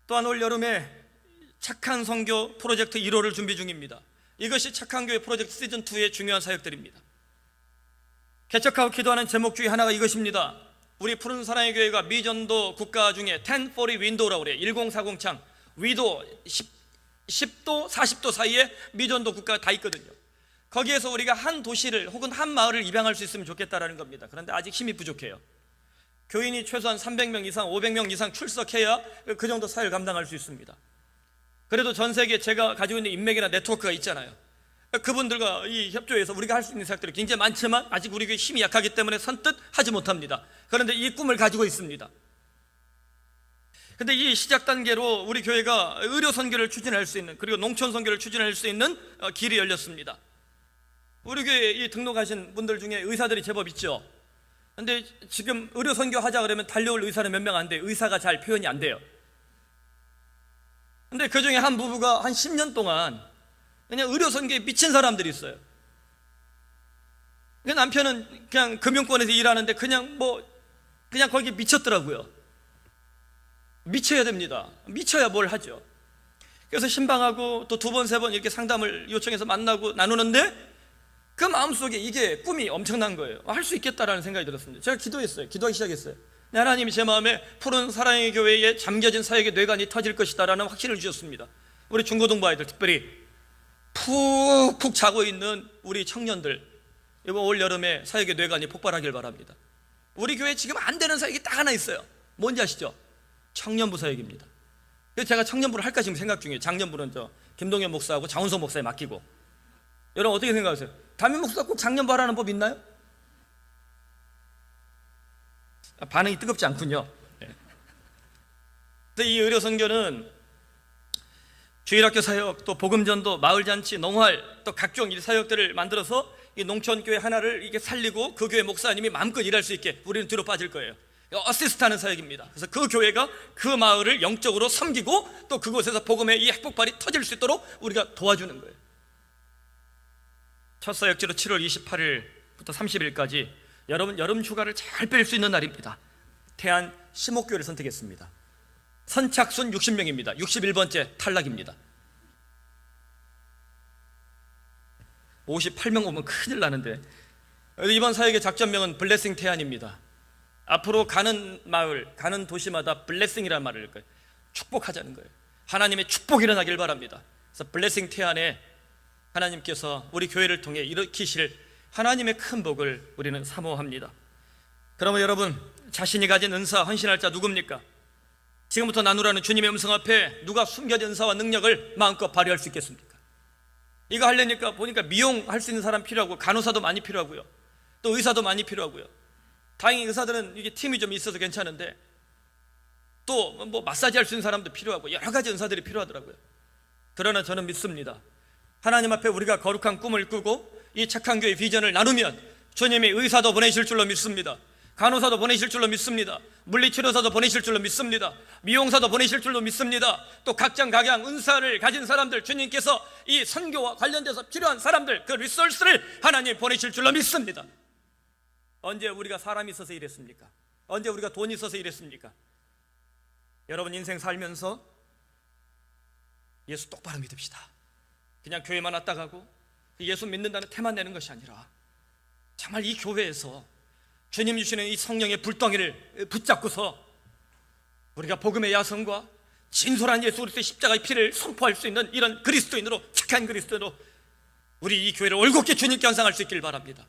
또한 올 여름에 착한 선교 프로젝트 1호를 준비 중입니다. 이것이 착한 교회 프로젝트 시즌2의 중요한 사역들입니다. 개척하고 기도하는 제목 중에 하나가 이것입니다. 우리 푸른 사랑의 교회가 미전도 국가 중에 1040 윈도우라고 그래요. 1040 창 위도 10도 40도 사이에 미전도 국가가 다 있거든요. 거기에서 우리가 한 도시를 혹은 한 마을을 입양할 수 있으면 좋겠다라는 겁니다. 그런데 아직 힘이 부족해요. 교인이 최소한 300명 이상 500명 이상 출석해야 그 정도 사역을 감당할 수 있습니다. 그래도 전 세계에 제가 가지고 있는 인맥이나 네트워크가 있잖아요. 그분들과 이 협조해서 우리가 할 수 있는 사역들이 굉장히 많지만 아직 우리 교회 힘이 약하기 때문에 선뜻 하지 못합니다. 그런데 이 꿈을 가지고 있습니다. 근데 이 시작 단계로 우리 교회가 의료 선교를 추진할 수 있는, 그리고 농촌 선교를 추진할 수 있는 길이 열렸습니다. 우리 교회에 이 등록하신 분들 중에 의사들이 제법 있죠. 근데 지금 의료 선교 하자 그러면 달려올 의사는 몇 명 안 돼요. 의사가 잘 표현이 안 돼요. 근데 그 중에 한 부부가 한 10년 동안 그냥 의료 선교에 미친 사람들이 있어요. 남편은 그냥 금융권에서 일하는데 그냥 거기 미쳤더라고요. 미쳐야 됩니다. 미쳐야 뭘 하죠. 그래서 신방하고 또 2번, 3번 이렇게 상담을 요청해서 만나고 나누는데 그 마음속에 이게 꿈이 엄청난 거예요. 할 수 있겠다라는 생각이 들었습니다. 제가 기도했어요. 기도하기 시작했어요. 하나님이 제 마음에 푸른 사랑의 교회에 잠겨진 사역의 뇌관이 터질 것이다라는 확신을 주셨습니다. 우리 중고등부 아이들, 특별히 푹푹 자고 있는 우리 청년들, 이번 올 여름에 사역의 뇌관이 폭발하길 바랍니다. 우리 교회에 지금 안 되는 사역이 딱 하나 있어요. 뭔지 아시죠? 청년부 사역입니다. 그래서 제가 청년부를 할까 지금 생각 중이에요. 작년부는 김동현 목사하고 장훈석 목사에 맡기고. 여러분 어떻게 생각하세요? 담임 목사 꼭 작년부 하라는 법 있나요? 반응이 뜨겁지 않군요. 근데 이 의료 선교는 주일학교 사역, 또 복음전도, 마을잔치, 농활, 또 각종 일 사역들을 만들어서 이 농촌교회 하나를 이게 살리고 그 교회 목사님이 마음껏 일할 수 있게 우리는 뒤로 빠질 거예요. 어시스트하는 사역입니다. 그래서 그 교회가 그 마을을 영적으로 섬기고 또 그곳에서 복음의 이 핵폭발이 터질 수 있도록 우리가 도와주는 거예요. 첫 사역지로 7월 28일부터 30일까지 여러분 여름 휴가를 잘 뺄 수 있는 날입니다. 태안 심옥교회를 선택했습니다. 선착순 60명입니다. 61번째 탈락입니다. 58명 오면 큰일 나는데 이번 사역의 작전명은 블레싱 태안입니다. 앞으로 가는 마을, 가는 도시마다 블레싱이라는 말을 할 거예요. 축복하자는 거예요. 하나님의 축복이 일어나길 바랍니다. 그래서 블레싱 태안에 하나님께서 우리 교회를 통해 일으키실 하나님의 큰 복을 우리는 사모합니다. 그러면 여러분, 자신이 가진 은사, 헌신할 자 누굽니까? 지금부터 나누라는 주님의 음성 앞에 누가 숨겨진 은사와 능력을 마음껏 발휘할 수 있겠습니까? 이거 하려니까 보니까 미용할 수 있는 사람 필요하고 간호사도 많이 필요하고요. 또 의사도 많이 필요하고요. 다행히 의사들은 이게 팀이 좀 있어서 괜찮은데 또 뭐 마사지 할 수 있는 사람도 필요하고 여러 가지 은사들이 필요하더라고요. 그러나 저는 믿습니다. 하나님 앞에 우리가 거룩한 꿈을 꾸고 이 착한 교회 비전을 나누면 주님이 의사도 보내실 줄로 믿습니다. 간호사도 보내실 줄로 믿습니다. 물리치료사도 보내실 줄로 믿습니다. 미용사도 보내실 줄로 믿습니다. 또 각장 은사를 가진 사람들, 주님께서 이 선교와 관련돼서 필요한 사람들, 그 리소스를 하나님 보내실 줄로 믿습니다. 언제 우리가 사람이 있어서 일했습니까? 언제 우리가 돈이 있어서 일했습니까? 여러분 인생 살면서 예수 똑바로 믿읍시다. 그냥 교회만 왔다 가고 예수 믿는다는 태만 내는 것이 아니라 정말 이 교회에서 주님 주시는 이 성령의 불덩이를 붙잡고서 우리가 복음의 야성과 진솔한 예수 그리스도의 십자가의 피를 선포할 수 있는 이런 그리스도인으로, 착한 그리스도인으로 우리 이 교회를 올곧게 주님께 헌상할 수 있길 바랍니다.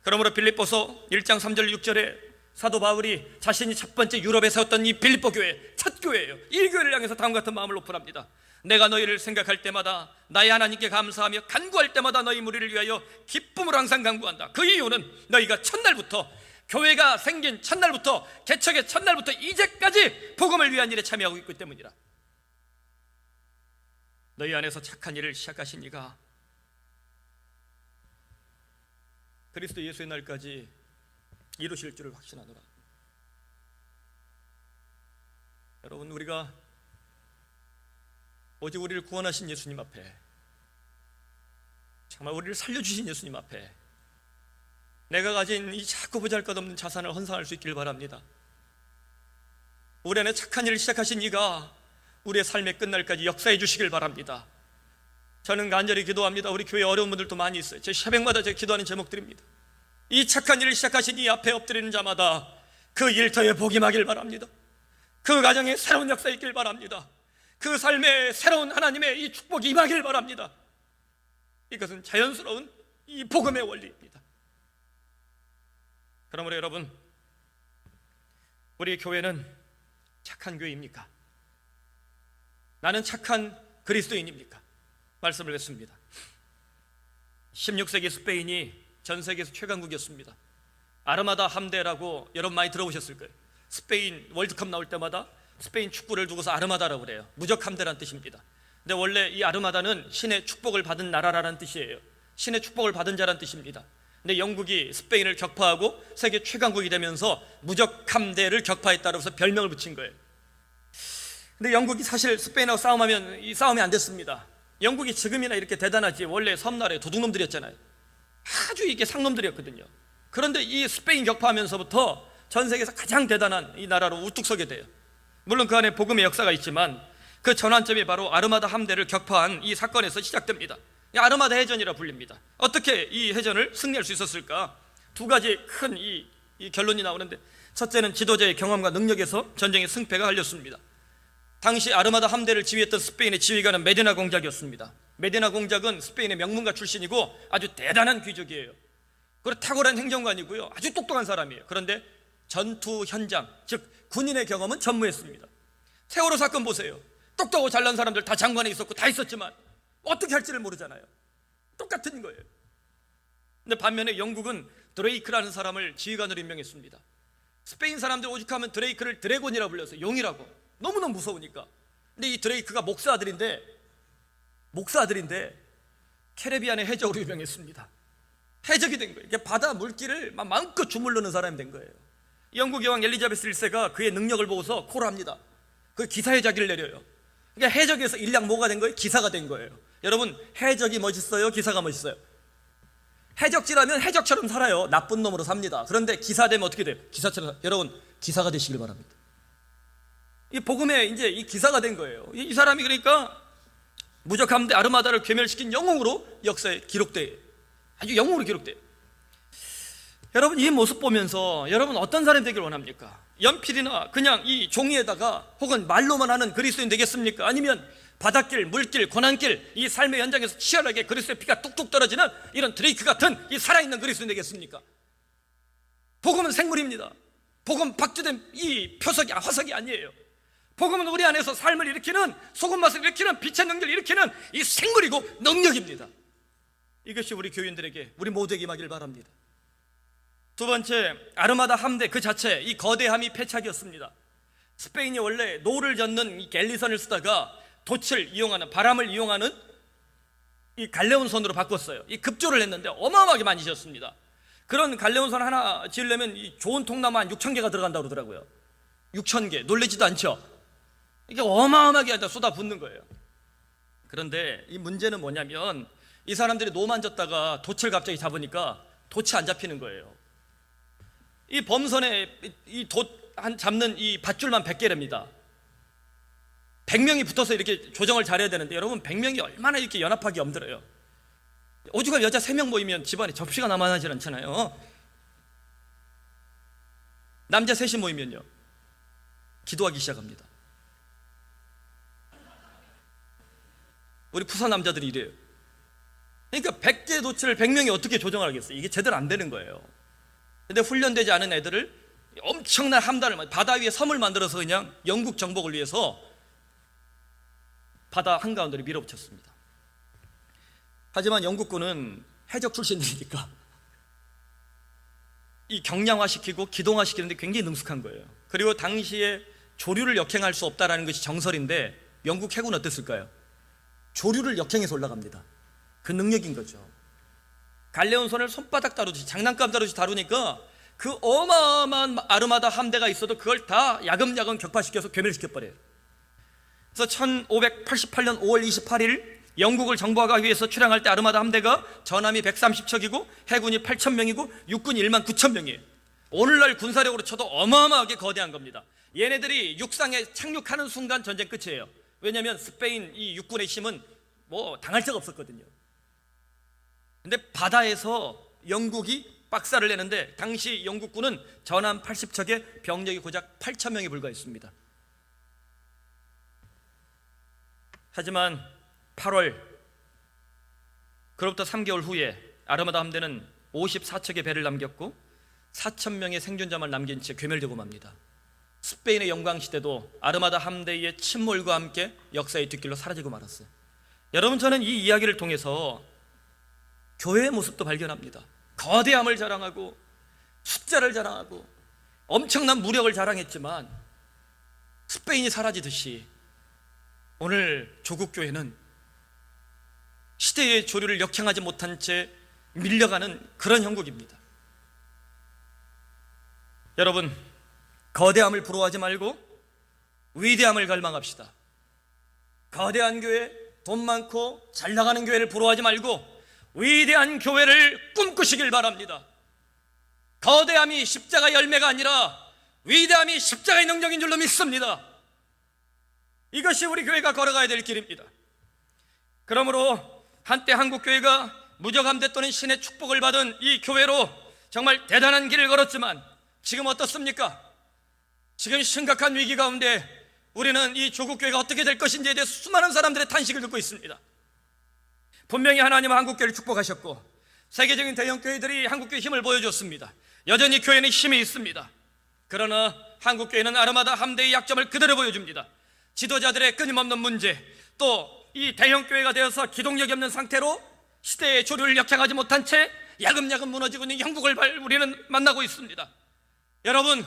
그러므로 빌립보서 1장 3절 6절에 사도 바울이 자신이 첫 번째 유럽에 세웠던 이 빌립보 교회, 첫 교회예요. 이 교회를 향해서 다음과 같은 마음을 오픈합니다. 내가 너희를 생각할 때마다 나의 하나님께 감사하며 간구할 때마다 너희 무리를 위하여 기쁨으로 항상 간구한다. 그 이유는 너희가 첫날부터, 교회가 생긴 첫날부터, 개척의 첫날부터 이제까지 복음을 위한 일에 참여하고 있기 때문이라. 너희 안에서 착한 일을 시작하신 이가 그리스도 예수의 날까지 이루실 줄을 확신하노라. 여러분, 우리가 오직 우리를 구원하신 예수님 앞에, 정말 우리를 살려주신 예수님 앞에 내가 가진 이 작고 보잘것없는 자산을 헌상할 수 있기를 바랍니다. 우리 안에 착한 일을 시작하신 이가 우리의 삶의 끝날까지 역사해 주시길 바랍니다. 저는 간절히 기도합니다. 우리 교회에 어려운 분들도 많이 있어요. 제 새벽마다 제가 기도하는 제목들입니다. 이 착한 일을 시작하신 이 앞에 엎드리는 자마다 그 일터에 복이 임하길 바랍니다. 그 가정에 새로운 역사 있길 바랍니다. 그 삶에 새로운 하나님의 이 축복이 임하길 바랍니다. 이것은 자연스러운 이 복음의 원리입니다. 그러므로 여러분, 우리 교회는 착한 교회입니까? 나는 착한 그리스도인입니까? 말씀을 했습니다. 16세기 스페인이 전 세계에서 최강국이었습니다. 아르마다 함대라고 여러분 많이 들어보셨을 거예요. 스페인 월드컵 나올 때마다 스페인 축구를 두고서 아르마다라고 그래요. 무적 함대라는 뜻입니다. 근데 원래 이 아르마다는 신의 축복을 받은 나라라는 뜻이에요. 신의 축복을 받은 자라는 뜻입니다. 근데 영국이 스페인을 격파하고 세계 최강국이 되면서 무적 함대를 격파했다고 해서 별명을 붙인 거예요. 근데 영국이 사실 스페인하고 싸움하면 이 싸움이 안 됐습니다. 영국이 지금이나 이렇게 대단하지 원래 섬나라의 도둑놈들이었잖아요. 아주 이게 상놈들이었거든요. 그런데 이 스페인 격파하면서부터 전 세계에서 가장 대단한 이 나라로 우뚝 서게 돼요. 물론 그 안에 복음의 역사가 있지만 그 전환점이 바로 아르마다 함대를 격파한 이 사건에서 시작됩니다. 아르마다 해전이라 불립니다. 어떻게 이 해전을 승리할 수 있었을까? 두 가지 큰 이 결론이 나오는데, 첫째는 지도자의 경험과 능력에서 전쟁의 승패가 갈렸습니다. 당시 아르마다 함대를 지휘했던 스페인의 지휘관은 메디나 공작이었습니다. 메디나 공작은 스페인의 명문가 출신이고 아주 대단한 귀족이에요. 그리고 탁월한 행정관이고요, 아주 똑똑한 사람이에요. 그런데 전투 현장, 즉 군인의 경험은 전무했습니다. 세월호 사건 보세요. 똑똑하고 잘난 사람들 다 장관에 있었고 다 있었지만 어떻게 할지를 모르잖아요. 똑같은 거예요. 근데 반면에 영국은 드레이크라는 사람을 지휘관으로 임명했습니다. 스페인 사람들 오죽하면 드레이크를 드래곤이라고 불렀어요. 용이라고. 너무너무 무서우니까. 근데 이 드레이크가 목사 아들인데 캐리비안의 해적으로 유명했습니다. 해적이 된 거예요. 바다 물기를 마음껏 주물르는 사람이 된 거예요. 영국 여왕 엘리자베스 1세가 그의 능력을 보고서 콜을 합니다. 그 기사의 자기를 내려요. 그러니까 해적에서 일량 뭐가 된 거예요? 기사가 된 거예요. 여러분, 해적이 멋있어요? 기사가 멋있어요? 해적질하면 해적처럼 살아요. 나쁜 놈으로 삽니다. 그런데 기사 되면 어떻게 돼요? 기사처럼. 여러분, 기사가 되시길 바랍니다. 이 복음에 이제 이 기사가 된 거예요. 이 사람이 그러니까 무적 함대 아르마다를 괴멸시킨 영웅으로 역사에 기록돼요. 아주 영웅으로 기록돼요. 여러분, 이 모습 보면서 여러분 어떤 사람이 되길 원합니까? 연필이나 그냥 이 종이에다가 혹은 말로만 하는 그리스도인 되겠습니까? 아니면 바닷길, 물길, 고난길 이 삶의 현장에서 치열하게 그리스도의 피가 뚝뚝 떨어지는 이런 드레이크 같은 이 살아있는 그리스도인 되겠습니까? 복음은 생물입니다. 복음 박주된 이 표석이 화석이 아니에요. 복음은 우리 안에서 삶을 일으키는, 소금 맛을 일으키는, 빛의 능력을 일으키는 이 생물이고 능력입니다. 이것이 우리 교인들에게, 우리 모두에게 임하기를 바랍니다. 두 번째, 아르마다 함대 그 자체, 이 거대함이 패착이었습니다. 스페인이 원래 노를 젓는 이 갤리선을 쓰다가 돛을 이용하는, 바람을 이용하는 이 갈레온선으로 바꿨어요. 이 급조를 했는데 어마어마하게 많이 지었습니다. 그런 갈레온선 하나 지으려면 이 좋은 통나무 한 6,000개가 들어간다고 그러더라고요. 6,000개, 놀라지도 않죠? 이게 어마어마하게 쏟아붓는 거예요. 그런데 이 문제는 뭐냐면 이 사람들이 노만 졌다가 돛을 갑자기 잡으니까 돛이 안 잡히는 거예요. 이 범선에 이 돛 잡는 이 밧줄만 100개랍니다. 100명이 붙어서 이렇게 조정을 잘해야 되는데 여러분 100명이 얼마나 이렇게 연합하기 힘들어요. 오죽하면 여자 3명 모이면 집안에 접시가 남아나질 않잖아요. 남자 셋이 모이면요 기도하기 시작합니다. 우리 부산 남자들이 이래요. 그러니까 100개 도치를 100명이 어떻게 조정을 하겠어요? 이게 제대로 안 되는 거예요. 근데 훈련되지 않은 애들을 엄청난 함단을, 바다 위에 섬을 만들어서 그냥 영국 정복을 위해서 바다 한가운데로 밀어붙였습니다. 하지만 영국군은 해적 출신들이니까 이 경량화시키고 기동화시키는데 굉장히 능숙한 거예요. 그리고 당시에 조류를 역행할 수 없다라는 것이 정설인데 영국 해군은 어땠을까요? 조류를 역행해서 올라갑니다. 그 능력인 거죠. 갈레온선을 손바닥 다루듯이, 장난감 다루듯이 다루니까 그 어마어마한 아르마다 함대가 있어도 그걸 다 야금야금 격파시켜서 괴멸시켜버려요. 그래서 1588년 5월 28일 영국을 정복하기 위해서 출항할 때 아르마다 함대가 전함이 130척이고 해군이 8,000명이고 육군이 1만 9,000명이에요. 오늘날 군사력으로 쳐도 어마어마하게 거대한 겁니다. 얘네들이 육상에 착륙하는 순간 전쟁 끝이에요. 왜냐하면 스페인 이 육군의 힘은 뭐 당할 데가 없었거든요. 근데 바다에서 영국이 박살을 내는데 당시 영국군은 전함 80척에 병력이 고작 8,000명에 불과했습니다. 하지만 8월, 그로부터 3개월 후에 아르마다 함대는 54척의 배를 남겼고 4,000명의 생존자만 남긴 채 괴멸되고 맙니다. 스페인의 영광시대도 아르마다 함대의 침몰과 함께 역사의 뒷길로 사라지고 말았어요. 여러분, 저는 이 이야기를 통해서 교회의 모습도 발견합니다. 거대함을 자랑하고 숫자를 자랑하고 엄청난 무력을 자랑했지만 스페인이 사라지듯이 오늘 조국교회는 시대의 조류를 역행하지 못한 채 밀려가는 그런 형국입니다. 여러분, 거대함을 부러워하지 말고 위대함을 갈망합시다. 거대한 교회, 돈 많고 잘 나가는 교회를 부러워하지 말고 위대한 교회를 꿈꾸시길 바랍니다. 거대함이 십자가 열매가 아니라 위대함이 십자가의 능력인 줄로 믿습니다. 이것이 우리 교회가 걸어가야 될 길입니다. 그러므로 한때 한국교회가 무적함대 또는 신의 축복을 받은 이 교회로 정말 대단한 길을 걸었지만 지금 어떻습니까? 지금 심각한 위기 가운데 우리는 이 조국교회가 어떻게 될 것인지에 대해서 수많은 사람들의 탄식을 듣고 있습니다. 분명히 하나님은 한국교회를 축복하셨고 세계적인 대형교회들이 한국교회에 힘을 보여줬습니다. 여전히 교회는 힘이 있습니다. 그러나 한국교회는 아르마다 함대의 약점을 그대로 보여줍니다. 지도자들의 끊임없는 문제, 또 이 대형교회가 되어서 기동력이 없는 상태로 시대의 조류를 역행하지 못한 채 야금야금 무너지고 있는 형국을 우리는 만나고 있습니다. 여러분,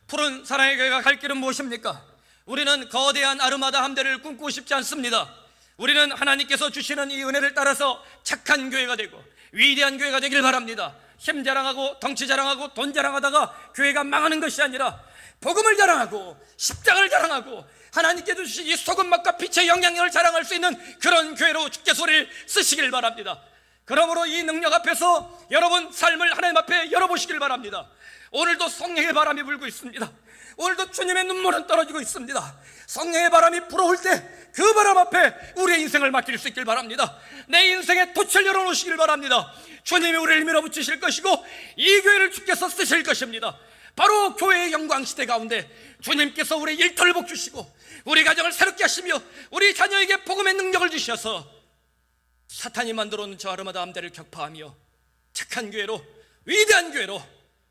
푸른 사랑의 교회가 갈 길은 무엇입니까? 우리는 거대한 아르마다 함대를 꿈꾸고 싶지 않습니다. 우리는 하나님께서 주시는 이 은혜를 따라서 착한 교회가 되고 위대한 교회가 되길 바랍니다. 힘 자랑하고 덩치 자랑하고 돈 자랑하다가 교회가 망하는 것이 아니라 복음을 자랑하고 십자가를 자랑하고 하나님께 주신 이 소금맛과 빛의 영향력을 자랑할 수 있는 그런 교회로 주께 소리를 쓰시길 바랍니다. 그러므로 이 능력 앞에서 여러분 삶을 하나님 앞에 열어보시길 바랍니다. 오늘도 성령의 바람이 불고 있습니다. 오늘도 주님의 눈물은 떨어지고 있습니다. 성령의 바람이 불어올 때 그 바람 앞에 우리의 인생을 맡길 수 있길 바랍니다. 내 인생의 돛을 열어놓으시길 바랍니다. 주님이 우리를 밀어붙이실 것이고 이 교회를 주께서 쓰실 것입니다. 바로 교회의 영광시대 가운데 주님께서 우리의 일터를 복주시고 우리 가정을 새롭게 하시며 우리 자녀에게 복음의 능력을 주셔서 사탄이 만들어놓은 저 아르마다 함대를 격파하며 착한 교회로, 위대한 교회로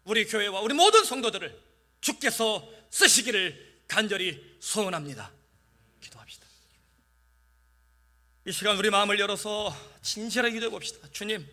우리 교회와 우리 모든 성도들을 주께서 쓰시기를 간절히 소원합니다. 기도합시다. 이 시간 우리 마음을 열어서 진실하게 기도해 봅시다. 주님,